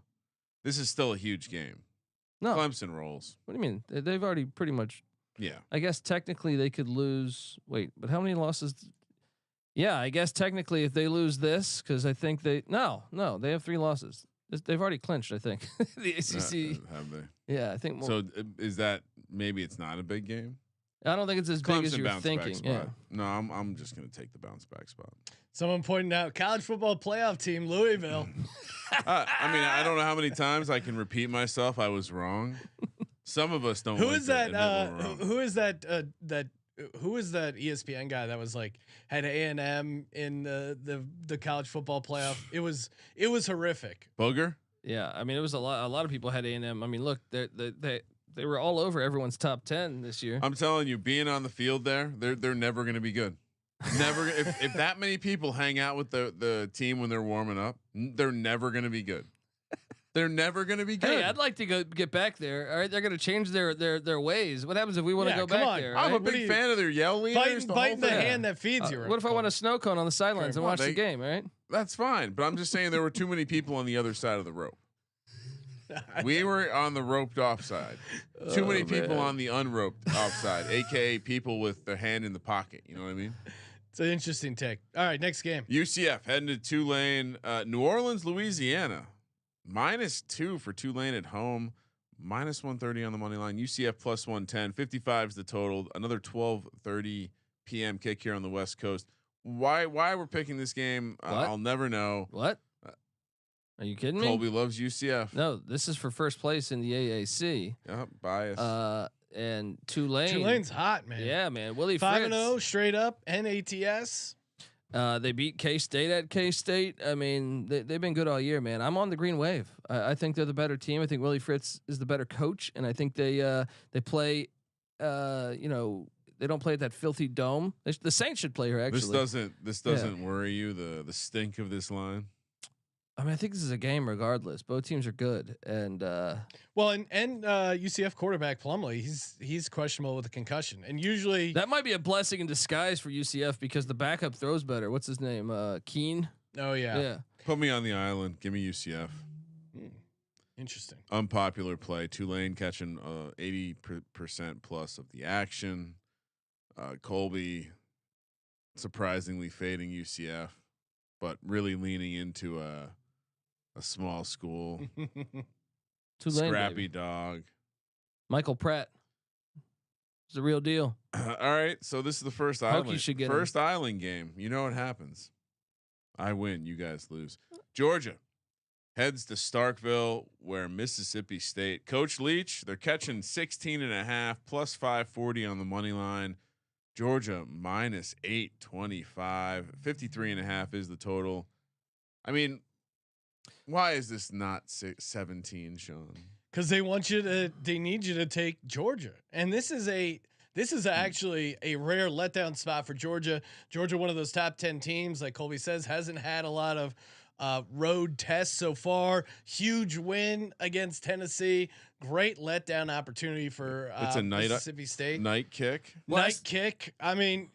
This is still a huge game. No, Clemson rolls. What do you mean? They've already pretty much. Yeah. I guess technically they could lose. Wait, but how many losses? Yeah, I guess technically if they lose this, because I think they they have 3 losses. They've already clinched. I think the ACC. Have they? Yeah, I think. So is that maybe it's not a big game? I don't think it's as Clemson big as you're thinking. Yeah. No, I'm just gonna take the bounce back spot. Someone pointing out college football playoff team Louisville. I mean, I don't know how many times I can repeat myself. I was wrong. Some of us don't. Who is that? Who is that? Who is that ESPN guy that was like had A&M in the college football playoff? It was horrific. Booger. Yeah, I mean, it was a lot of people had A&M. I mean, look, they were all over everyone's top 10 this year. I'm telling you, being on the field there, they're never going to be good. Never. if that many people hang out with the team when they're warming up, they're never going to be good. They're never going to be good. Hey, I'd like to get back there. All right, they're going to change their ways. What happens if we want to go back there? I'm right? a big fan of their yell leaders. Biting the hand that feeds you. What if I want a snow cone on the sidelines and watch the game? Right? That's fine, but I'm just saying there were too many people on the other side of the rope. We were on the roped off side. Too many people on the unroped off side, aka people with their hand in the pocket. You know what I mean? It's an interesting take. All right, next game. UCF heading to Tulane, New Orleans, Louisiana. -2 for Tulane at home. -130 on the money line. UCF +110. 55 is the total. Another 12:30 p.m. kick here on the West Coast. Why we're picking this game? I'll never know. What? Are you kidding me? Colby loves UCF. No, this is for first place in the AAC. Bias. And Tulane's hot, man. Yeah, man. Willie 5-0 straight up NATS. They beat K-State at K-State. I mean, they've been good all year, man. I'm on the green wave. I think they're the better team. I think Willie Fritz is the better coach, and I think they play. They don't play at that filthy dome. The Saints should play here. Actually, this doesn't worry you. The stink of this line. I mean, I think this is a game regardless. Both teams are good, and UCF quarterback Plumlee, he's questionable with a concussion, and usually that might be a blessing in disguise for UCF because the backup throws better. What's his name? Keen. Oh yeah. Put me on the island. Give me UCF. Interesting. Unpopular play. Tulane catching 80% plus of the action. Colby surprisingly fading UCF, but really leaning into a small school. Tulane, scrappy baby. Dog. Michael Pratt. It's the real deal. All right, so this is the first island game. You know what happens. I win, you guys lose. Georgia heads to Starkville, where Mississippi State. Coach Leach, they're catching 16.5 plus 540 on the money line. Georgia -825. 53.5 is the total. I mean, why is this not 17, Sean? Because they need you to take Georgia, and this is actually a rare letdown spot for Georgia. Georgia, one of those top 10 teams, like Colby says, hasn't had a lot of road tests so far. Huge win against Tennessee. Great letdown opportunity for it's a Mississippi State. Night kick. I mean,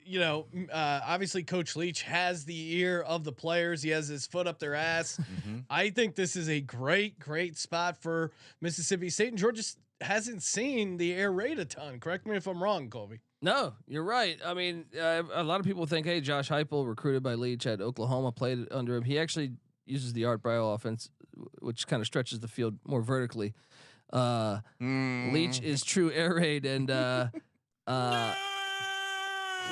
obviously Coach Leach has the ear of the players. He has his foot up their ass. I think this is a great spot for Mississippi State, and Georgia hasn't seen the air raid a ton. Correct me if I'm wrong, Colby. No, you're right. I mean, a lot of people think, hey, Josh Heupel, recruited by Leach at Oklahoma, played under him. He actually uses the Art Briles offense, which kind of stretches the field more vertically. Leach is true air raid, and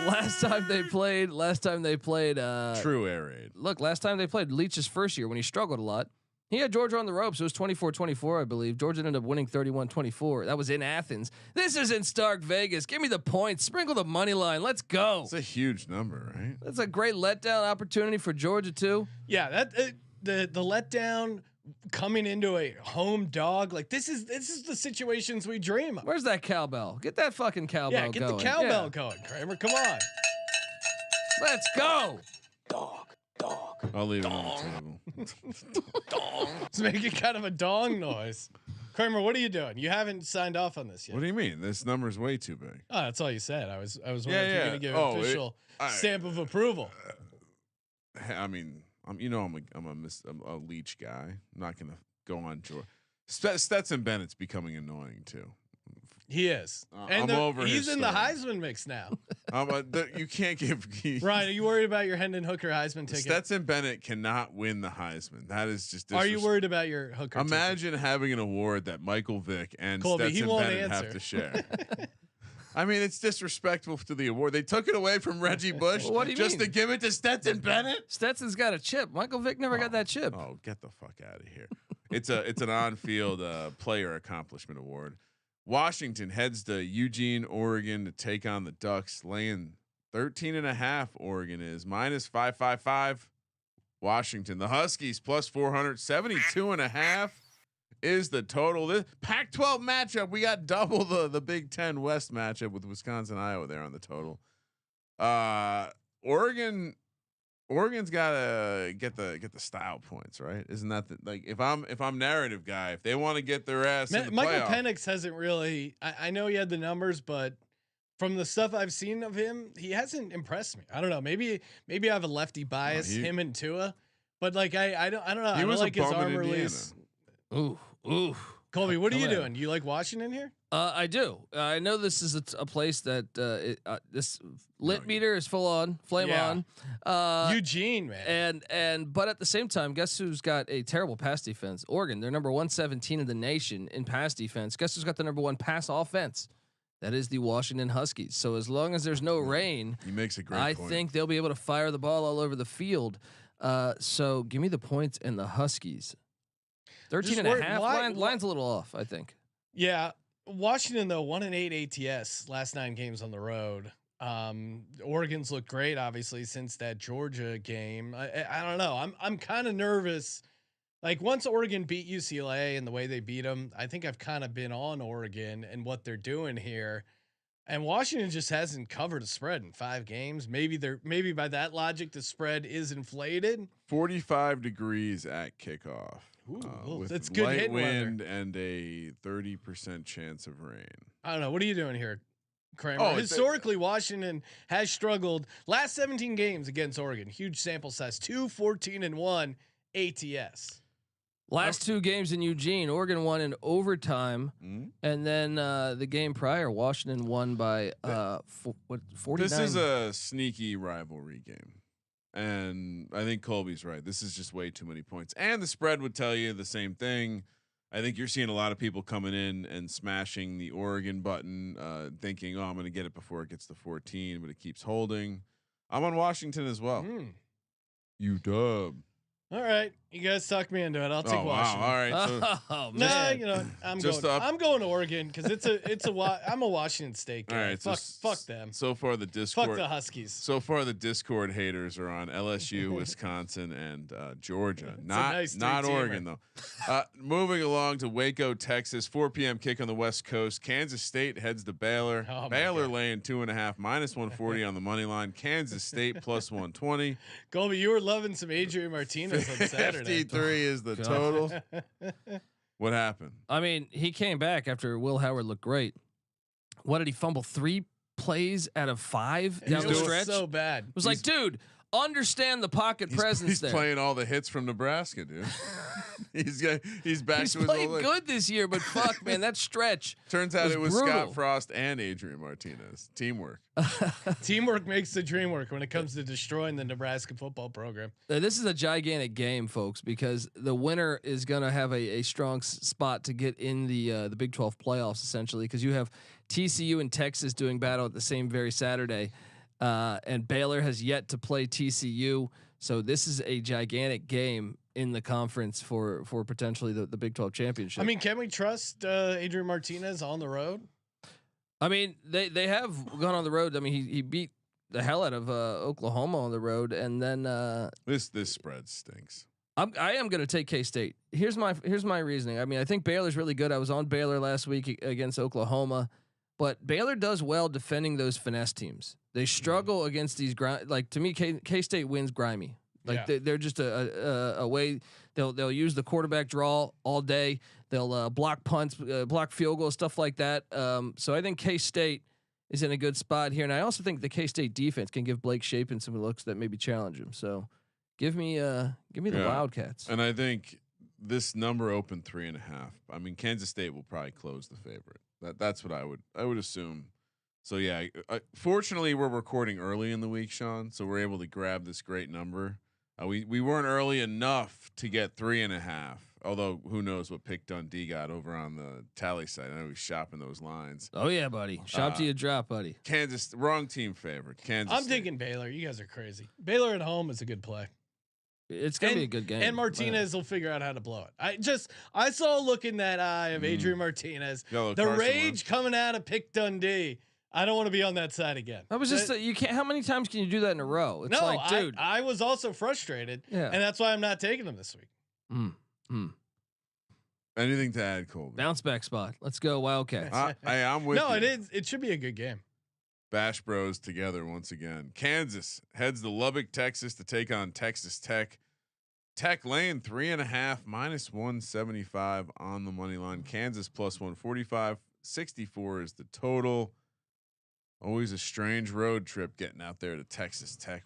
last time they played true air raid. Look, last time they played Leach's first year when he struggled a lot. He had Georgia on the ropes. It was 24-24, I believe. Georgia ended up winning 31-24. That was in Athens. This is in Stark Vegas. Give me the points. Sprinkle the money line. Let's go. It's a huge number, right? That's a great letdown opportunity for Georgia too. Yeah, the letdown coming into a home dog, like this is the situations we dream of. Where's that cowbell? Get that fucking cowbell going. Yeah, get the cowbell going, Kramer. Come on. Let's go. Dog. I'll leave it on the table. Dong. It's making kind of a dong noise. Kramer, what are you doing? You haven't signed off on this yet. What do you mean? This number's way too big. Oh, that's all you said. I was wondering if you're going to give an official stamp of approval. I mean, I'm a Leach guy. I'm not going to go on George. Stetson Bennett's becoming annoying too. He is, and I'm over. He's in the Heisman mix now. You can't give Ryan. Are you worried about your Hendon Hooker Heisman ticket? Stetson Bennett cannot win the Heisman. That is just. Are you worried about your Hooker? Imagine having an award that Michael Vick and Colby, Stetson Bennett have to share. I mean, it's disrespectful to the award. They took it away from Reggie Bush just to give it to Stetson Bennett. Stetson's got a chip. Michael Vick never got that chip. Oh, get the fuck out of here! It's an on-field player accomplishment award. Washington heads to Eugene, Oregon to take on the Ducks, laying 13.5. Oregon is -555. Washington, the Huskies +400, 72.5 is the total. This Pac-12 matchup, we got double the Big Ten West matchup with Wisconsin, Iowa there on the total. Oregon's got to get the style points, right? Isn't that if I'm narrative guy, if they want to get their ass in the Michael playoff, Penix hasn't really. I know he had the numbers, but from the stuff I've seen of him, he hasn't impressed me. I don't know. Maybe I have a lefty bias, him and Tua, but I don't know. He was like a his bum in arm Indiana. release. Ooh. Colby, what are you doing? You like Washington here? I do. I know this is a place that this lit meter is full on, flame on. Eugene, man. But at the same time, guess who's got a terrible pass defense? Oregon. They're number 117 in the nation in pass defense. Guess who's got the number 1 pass offense? That is the Washington Huskies. So as long as there's no rain, he makes a great I point. think they'll be able to fire the ball all over the field. So give me the points and the Huskies. 13.5. Line's a little off, I think. Yeah. Washington though 1-8 ATS last 9 games on the road. Oregon's looked great obviously since that Georgia game. I don't know. I'm kind of nervous. Like once Oregon beat UCLA and the way they beat them, I think I've kind of been on Oregon and what they're doing here. And Washington just hasn't covered a spread in 5 games. Maybe by that logic the spread is inflated. 45 degrees at kickoff. With that's good light hit wind and a 30% chance of rain. I don't know. What are you doing here, Kramer? Historically, Washington has struggled. Last 17 games against Oregon, huge sample size, 2-14-1 ATS. Last 2 games in Eugene, Oregon won in overtime, and then the game prior, Washington won by 49. This is a sneaky rivalry game. And I think Colby's right. This is just way too many points. And the spread would tell you the same thing. I think you're seeing a lot of people coming in and smashing the Oregon button, thinking, "Oh, I'm going to get it before it gets to 14," but it keeps holding. I'm on Washington as well. UW. All right, you guys talked me into it. I'll take Wow. Washington. All right. So, Oh No, man. you know I'm Just going. up. I'm going to Oregon because I'm a Washington State guy. all right. Fuck them. So far, the Discord. Fuck the Huskies. So far, the Discord haters are on LSU, Wisconsin, and Georgia. Not nice not three-teamer. Oregon though. Moving along to Waco, Texas. 4 p.m. kick on the West Coast. Kansas State heads to Baylor. Oh, my Baylor God. laying 2.5, -140 on the money line. Kansas State +120. Colby, you were loving some Adrian Martinez on Saturday. 53 is the total. What happened? I mean, he came back after Will Howard looked great. What did he fumble? 3 plays out of 5 down the It was stretch. so bad. It was like, dude, understand the pocket presence He's there. playing all the hits from Nebraska, dude. he's back He's to his played old. good this year, but fuck, man, that stretch. Turns out it was brutal. Scott Frost and Adrian Martinez. Teamwork. Teamwork makes the dream work when it comes to destroying the Nebraska football program. This is a gigantic game, folks, because the winner is going to have a strong spot to get in the Big 12 playoffs, essentially, because you have TCU and Texas doing battle at the same very Saturday, and Baylor has yet to play TCU, so this is a gigantic game in the conference for potentially the Big 12 championship. I mean, can we trust Adrian Martinez on the road? I mean, they have gone on the road. I mean, he beat the hell out of Oklahoma on the road, and then This spread stinks. I am going to take K-State. Here's my reasoning. I mean, I think Baylor's really good. I was on Baylor last week against Oklahoma, but Baylor does well defending those finesse teams. They struggle against these like to me, K-State wins grimy. Like they're just a way they'll use the quarterback draw all day. They'll block punts, block field goals, stuff like that. So I think K-State is in a good spot here, and I also think the K-State defense can give Blake Shapen some looks that maybe challenge him. So give me the Wildcats. And I think this number opened 3.5. I mean, Kansas State will probably close the favorite. That's what I would assume. So yeah, fortunately we're recording early in the week, Sean, so we're able to grab this great number. We weren't early enough to get 3.5. Although who knows what Pick Dundee got over on the tally site. I know he's shopping those lines. Oh yeah, buddy. Shop to you drop, buddy. Kansas, wrong team favorite. Kansas. I'm State. thinking Baylor. You guys are crazy. Baylor at home is a good play. It's gonna be a good game. And Martinez will figure out how to blow it. I saw a look in that eye of Adrian Martinez. The Carson rage Wentz. coming out of Pick Dundee. I don't want to be on that side again. I was just you can't. How many times can you do that in a row? It's no, like, dude. I was also frustrated. Yeah. And that's why I'm not taking them this week. Anything to add, Colby? Bounce back spot. Let's go Wildcats. I'm with you. No, it is. It should be a good game. Bash Bros together once again. Kansas heads to Lubbock, Texas to take on Texas Tech. Tech laying 3.5 -175 on the money line. Kansas +145. 64 is the total. Always a strange road trip getting out there to Texas Tech.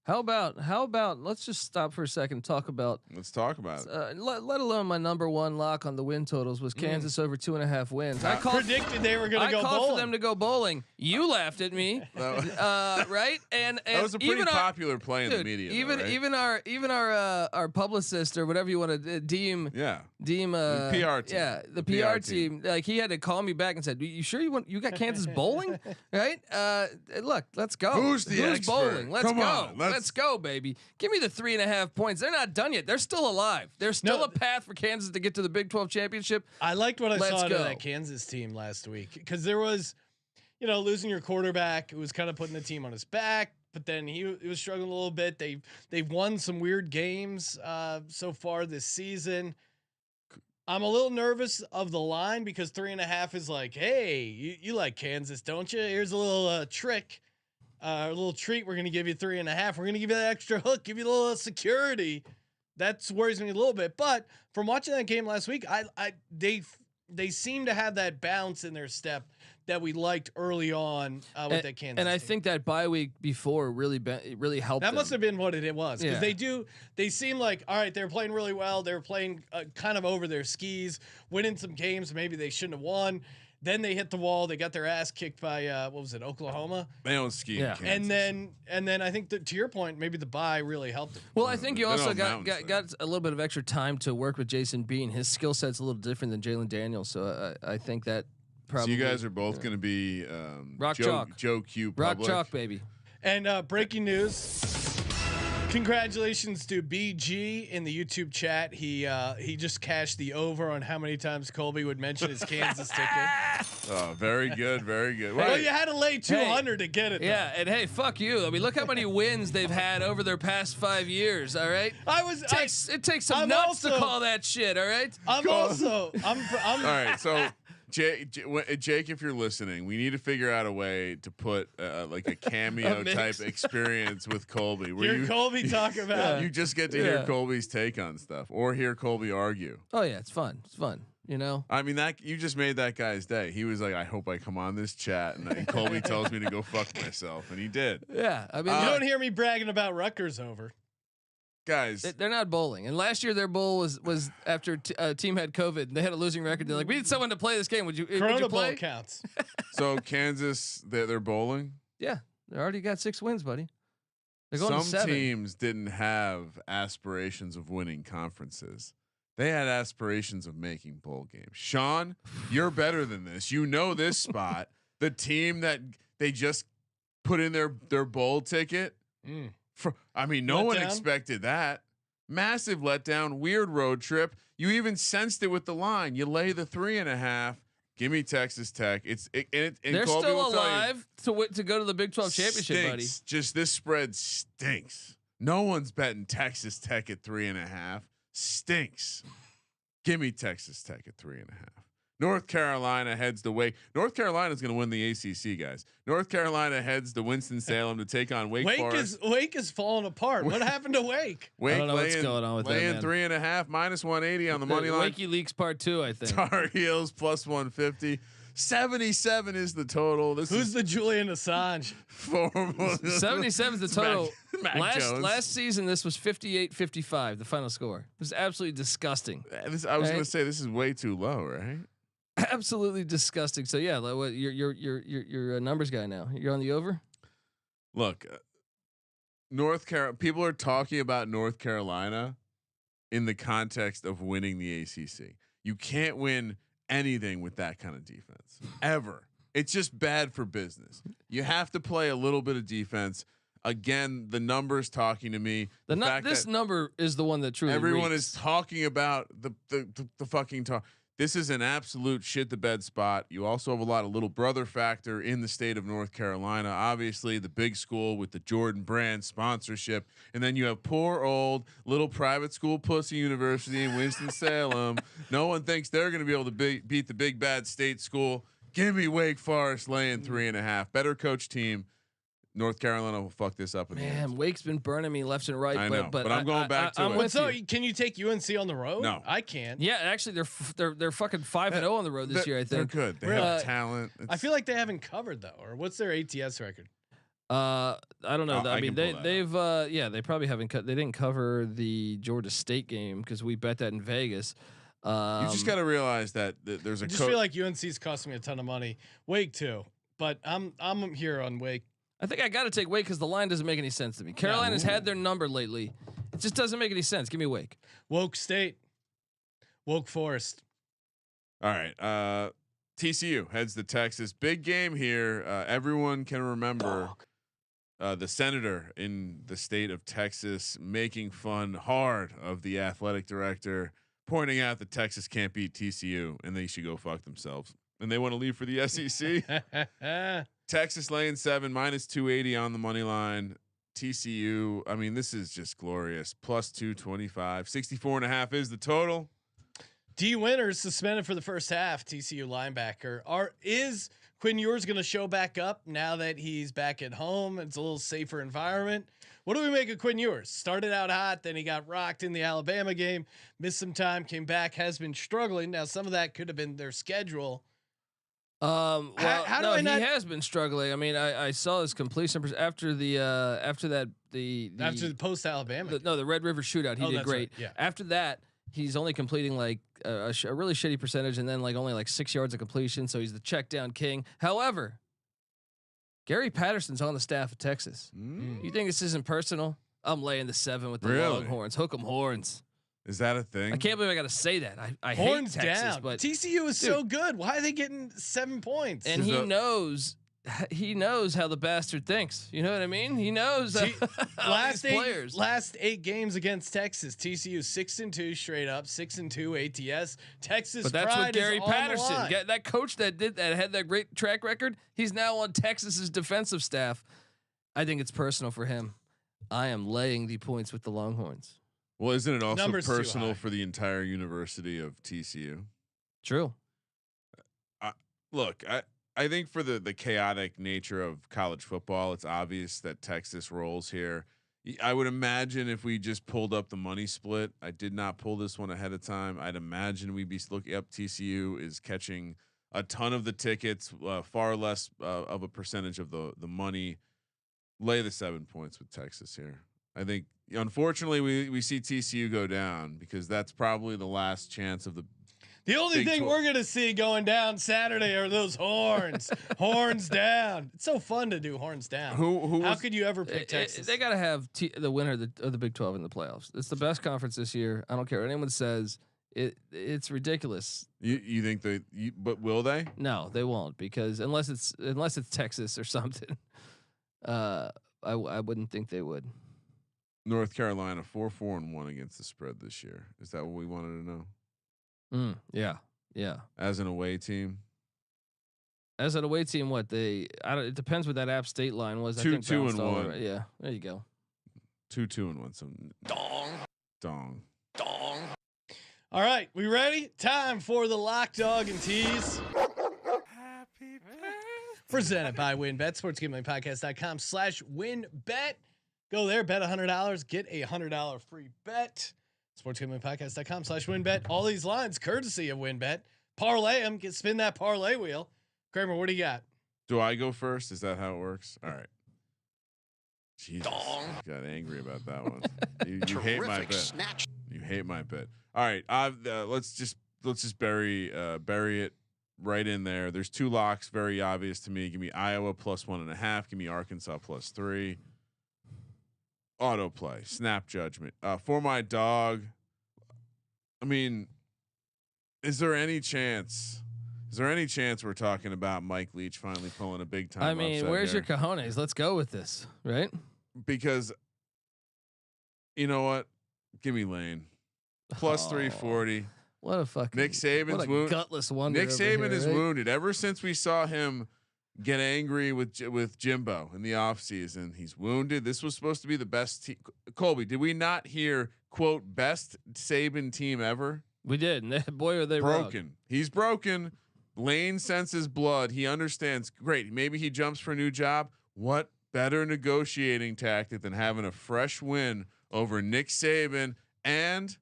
How about let's just stop for a second and talk about. Let's talk about it. Let alone my number one lock on the win totals was Kansas over 2.5 wins. I predicted they were going to go I called bowling. for them to go bowling. You laughed at me, right? And That was a pretty even popular play in the media. Even though, right? even our publicist or whatever you want to deem yeah. the PR team. Yeah, the PR team. Like he had to call me back and said, "You sure you got Kansas bowling?" Right? Look, let's go. Who's the expert? bowling? Let's Come go. on, Let's go, baby. Give me the 3.5 points. They're not done yet. They're still alive. There's still a path for Kansas to get to the Big 12 championship. I liked what I saw out go. of that Kansas team last week because there was, losing your quarterback. It was kind of putting the team on his back. But then he was struggling a little bit. They've won some weird games so far this season. I'm a little nervous of the line because 3.5 is like, hey, you like Kansas, don't you? Here's a little trick, a little treat. We're going to give you 3.5. We're going to give you that extra hook, give you a little security. That worries me a little bit. But from watching that game last week, they seem to have that bounce in their step that we liked early on with that Kansas. And I team. think that bye week before really helped. That must have been what it was because Yeah. they seem like, all right, they're playing really well. They're playing kind of over their skis, winning some games maybe they shouldn't have won. Then they hit the wall. They got their ass kicked by Oklahoma. They don't ski. Yeah. In Kansas. And then I think that to your point, maybe the bye really helped them. Well, I think you They also don't have mountains got a little bit of extra time to work with Jason Bean. His skill set's a little different than Jalen Daniels, so I think that probably. So you guys are both going to be Rock Joe chalk. Q Rock public. chalk, baby. And breaking news. Congratulations to BG in the YouTube chat. He just cashed the over on how many times Colby would mention his Kansas ticket. Oh, very good, very good. Well, you had to lay 200 to get it. Yeah, and hey, fuck you. I mean, look how many wins they've had over their past 5 years. All right, it takes some nuts to call that shit. All right, I'm all right. So, Jake, if you're listening, we need to figure out a way to put like a cameo type experience with Colby. Where hear Colby talk about. You just get to hear Colby's take on stuff, or hear Colby argue. Oh yeah, it's fun. It's fun. You know. I mean, that you just made that guy's day. He was like, "I hope I come on this chat," and Colby tells me to go fuck myself, and he did. Yeah, I mean, you don't hear me bragging about Rutgers over. Guys, they're not bowling. And last year their bowl was after a team had COVID and they had a losing record. They're like, we need someone to play this game. Would you play? Bowl counts. So Kansas, they're bowling. Yeah, they already got 6 wins, buddy. They're going to 7. Some teams didn't have aspirations of winning conferences. They had aspirations of making bowl games. Sean, you're better than this. You know this spot. The team that they just put in their bowl ticket. No one expected that. Massive letdown, weird road trip. You even sensed it with the line. You lay the 3.5. Give me Texas Tech. They're Colby still alive to go to the Big 12 championship, buddy. Just this spread stinks. No one's betting Texas Tech at 3.5. Stinks. Give me Texas Tech at 3.5. North Carolina heads to Wake. North Carolina is going to win the ACC, guys. North Carolina heads to Winston-Salem to take on Wake Forest. Wake is falling apart. What happened to Wake? I don't know what's going on with laying that, 3.5 minus 180 on the money line. Wakey Leaks Part 2, I think. Tar Heels plus 150. 77 is the total. Who's the Julian Assange? 77 is the total. Mac last season, this was 58-55. The final score. It was absolutely disgusting. I was going to say this is way too low, right? Absolutely disgusting. So yeah, you're a numbers guy now. You're on the over. Look, North Carolina. People are talking about North Carolina in the context of winning the ACC. You can't win anything with that kind of defense ever. It's just bad for business. You have to play a little bit of defense. Again, the numbers talking to me. This number is the one that truly. Everyone reeks. is talking about the fucking talk. This is an absolute shit the bed spot. You also have a lot of little brother factor in the state of North Carolina. Obviously, the big school with the Jordan Brand sponsorship, and then you have poor old little private school pussy university in Winston-Salem. No one thinks they're going to be able to beat the big bad state school. Give me Wake Forest laying 3.5. Better coach team. North Carolina will fuck this up. Man, Wake's been burning me left and right. I know, but I'm going back to it. So can you take UNC on the road? No, I can't. Yeah, actually, they're fucking 5-0 on the road this year. I think they're good. They have talent. I feel like they haven't covered though. Or what's their ATS record? I don't know. I mean, they've they probably haven't they didn't cover the Georgia State game because we bet that in Vegas. You just got to realize that there's a. I just feel like UNC's costing me a ton of money. Wake too, but I'm here on Wake. I think I got to take Wake because the line doesn't make any sense to me. Carolina's had their number lately. It just doesn't make any sense. Give me Wake. Woke State. Woke Forest. All right. TCU heads to Texas. Big game here. Everyone can remember the senator in the state of Texas making fun hard of the athletic director, pointing out that Texas can't beat TCU and they should go fuck themselves. And they want to leave for the SEC. Texas laying 7 minus 280 on the money line. TCU. I mean, this is just glorious. Plus 225. 64.5 is the total. D Winters suspended for the first half. TCU linebacker. Is Quinn Ewers going to show back up now that he's back at home? It's a little safer environment. What do we make of Quinn Ewers? Started out hot, then he got rocked in the Alabama game, missed some time, came back, has been struggling. Now some of that could have been their schedule. He has been struggling. I mean, I saw his completion numbers after the post Alabama. The Red River shootout. He did great. Right. Yeah. After that, he's only completing like a really shitty percentage, and then like only like 6 yards of completion. So he's the check down king. However, Gary Patterson's on the staff of Texas. You think this isn't personal? I'm laying the 7 with the Longhorns. Hook 'em horns. Is that a thing? I can't believe I got to say that. I horns hate Texas, down. but TCU is so good. Why are they getting 7 points? And he knows he knows how the bastard thinks. You know what I mean? He knows last players. Last 8 games against Texas, TCU 6-2 straight up, 6-2 ATS. Texas, but that's what Gary Patterson, that coach that had that great track record. He's now on Texas's defensive staff. I think it's personal for him. I am laying the points with the Longhorns. Well, isn't it also Numbers personal for the entire University of TCU? True. Look, I think for the chaotic nature of college football, it's obvious that Texas rolls here. I would imagine if we just pulled up the money split, I did not pull this one ahead of time. I'd imagine we'd be looking up TCU is catching a ton of the tickets, far less of a percentage of the money. Lay the 7 points with Texas here. I think, unfortunately, we see TCU go down because that's probably the last chance of the. The only thing we're gonna see going down Saturday are those horns. Horns down. It's so fun to do horns down. How could you ever pick Texas? They gotta have the winner of the Big 12 in the playoffs. It's the best conference this year. I don't care what anyone says. It's ridiculous. You think but will they? No, they won't, because unless it's Texas or something, I wouldn't think they would. North Carolina 4-4-1 against the spread this year. Is that what we wanted to know? Yeah. As an away team, what it depends what that App State line was. 2-2-1. Yeah, there you go. 2-2-1. So dong. All right, we ready? Time for the lock, dog, and tease. Happy birthday. Presented by WynnBet, sportsgamblingpodcast.com/WynnBet. Go there, bet $100, get a $100 free bet. sportsgamblingpodcast.com/WynnBet. All these lines courtesy of WynnBet. Parlay them, spin that parlay wheel. Kramer, what do you got? Do I go first? Is that how it works? All right. Jesus, got angry about that one. You hate my bet. Snatch. You hate my bet. All right, let's just bury it right in there. There's 2 locks, very obvious to me. Give me Iowa +1.5. Give me Arkansas +3. Autoplay, snap judgment. For my dog, I mean, is there any chance we're talking about Mike Leach finally pulling a big time? I mean, where's here? your cojones? Let's go with this, right? Because you know what? Give me Lane. +340. What a fucking Nick Saban's wounded. Gutless wonder. Nick Saban is wounded. Ever since we saw him get angry with Jimbo in the offseason, he's wounded. This was supposed to be the best team. Colby, did we not hear quote best Saban team ever? We did. Boy, are they broken. wrong. He's broken. Lane senses blood. He understands. Great. Maybe he jumps for a new job. What better negotiating tactic than having a fresh win over Nick Saban? And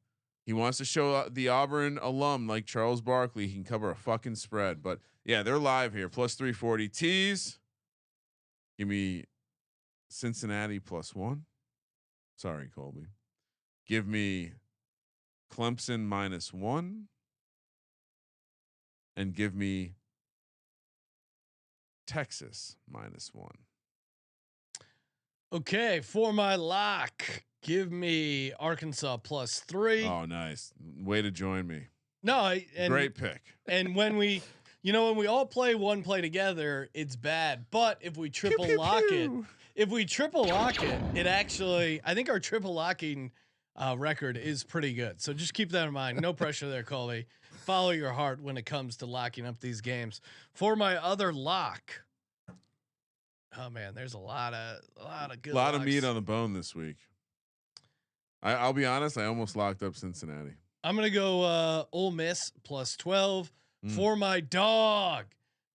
he wants to show the Auburn alum like Charles Barkley he can cover a fucking spread. But yeah, they're live here. +340 tees. Give me Cincinnati +1. Sorry, Colby. Give me Clemson -1. And give me Texas -1. Okay, for my lock, give me Arkansas +3. Oh, nice. Way to join me. No, great pick. And when we all play one play together, it's bad. But if we triple lock it, it actually, I think our triple locking record is pretty good. So just keep that in mind. No pressure there, Colby. Follow your heart when it comes to locking up these games. For my other lock, oh man, there's a lot of good. A lot of meat on the bone this week. I'll be honest, I almost locked up Cincinnati. I'm gonna go Ole Miss +12 for my dog.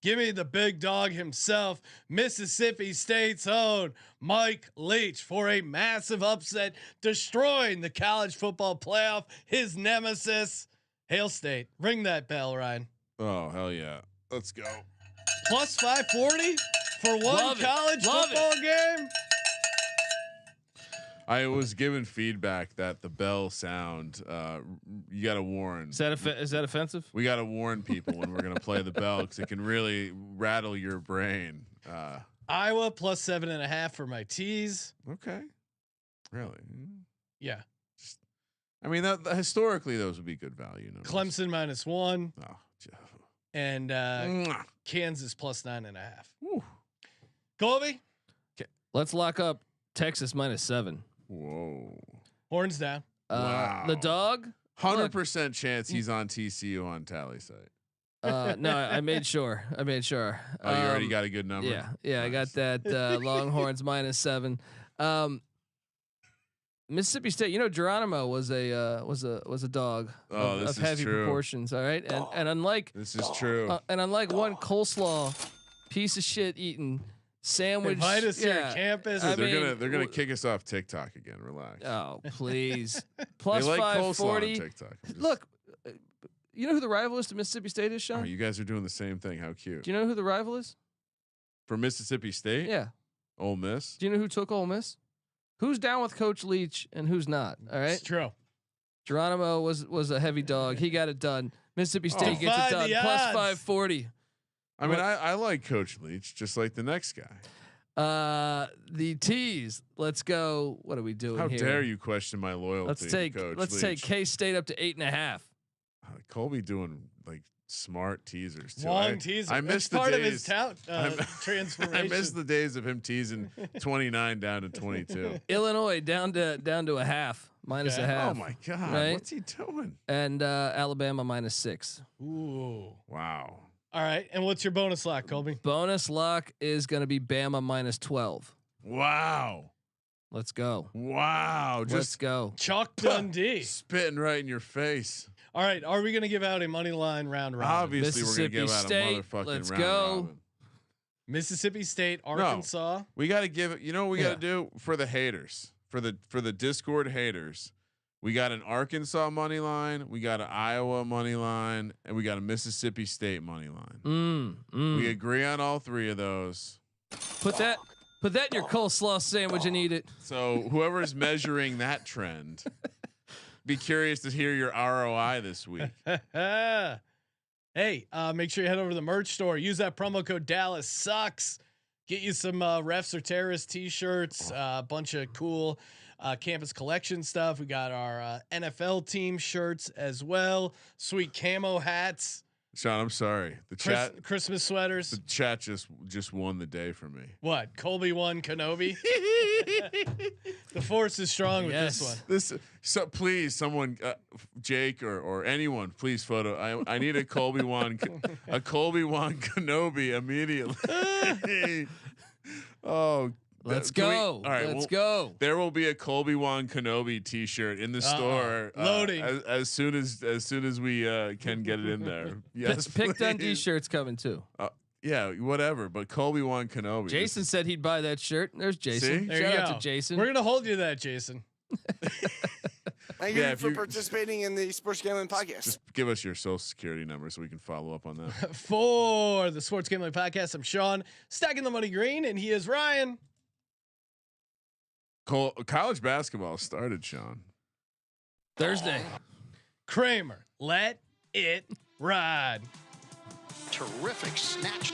Give me the big dog himself, Mississippi State's own Mike Leach, for a massive upset, destroying the college football playoff. His nemesis, Hail State. Ring that bell, Ryan. Oh hell yeah, let's go. +540 for one college football game. I was given feedback that the bell sound, you got to warn. Is that offensive? We got to warn people when we're going to play the bell because it can really rattle your brain. Iowa +7.5 for my tees. Okay. Really? Yeah. I mean, historically, those would be good value. Numbers. Clemson -1. Oh, and Kansas +9.5. Colby, Let's lock up Texas -7. Whoa. horns down. Wow. The dog. 100% chance he's on TCU on tally site. No, I made sure. Oh, you already got a good number. Yeah, I got that Longhorns -7. Mississippi State. You know, Geronimo was a dog of heavy proportions. All right, and unlike this is true, and unlike one coleslaw piece of shit eating sandwich, Invite us to your campus. They're gonna kick us off TikTok again. Relax. Oh please, They plus like coleslaw 540. on TikTok. Look, you know who the rival is to Mississippi State is, Sean? Oh, you guys are doing the same thing. How cute. Do you know who the rival is? For Mississippi State? Yeah. Ole Miss? Do you know who took Ole Miss? Who's down with Coach Leach and who's not? All right. It's true. Geronimo was a heavy dog. He got it done. Mississippi State gets it done. Plus 540. I mean, I like Coach Leach, just like the next guy. The Tease. Let's go. What are we doing How here? dare you question my loyalty? Let's take K-State up to 8.5. Colby doing like smart teasers too. Long teaser. I missed the part days. of his transformation. I missed the days of him teasing 29 down to 22. Illinois down to a half, minus a half. Oh my God, right? What's he doing? And Alabama -6. Ooh. Wow. All right. And what's your bonus lock, Colby? Bonus lock is going to be Bama -12. Wow. Let's go. Wow. Let's go. Chalk Dundee. Spitting right in your face. All right. Are we going to give out a money line round robin? Obviously, we're going to give out State, a motherfucking let's round go. robin. Mississippi State, Arkansas. No, we got to give it. You know what we got to do for the haters, for the Discord haters. We got an Arkansas money line, we got an Iowa money line, and we got a Mississippi State money line. We agree on all three of those. Put that in your coleslaw sandwich and eat it. So whoever's measuring that trend, be curious to hear your ROI this week. Hey, make sure you head over to the merch store. Use that promo code Dallas Sucks. Get you some refs or terrorist t-shirts, a bunch of cool campus collection stuff. We got our NFL team shirts as well. Sweet camo hats. Sean, I'm sorry. The chat Christmas sweaters. The chat just won the day for me. What? Colby won Kenobi. The force is strong with this one. So please, someone, Jake or anyone, please photo. I need a Colby one Kenobi immediately. Oh. Let's go. All right, let's go. There will be a Colby Wan Kenobi T-shirt in the store loading as soon as we can get it in there. Yes, Pick Dundee shirts coming too. Yeah, whatever. But Colby Wan Kenobi. Jason said he'd buy that shirt. There's Jason. See? There Shout you out go. to Jason. We're gonna hold you to that, Jason. Thank you for participating in the Sports Gambling Podcast. Just give us your social security number so we can follow up on that. For the Sports Gambling Podcast, I'm Sean, stacking the money green, and he is Ryan. College basketball started, Sean. Thursday. Kramer, let it ride. Terrific snatch.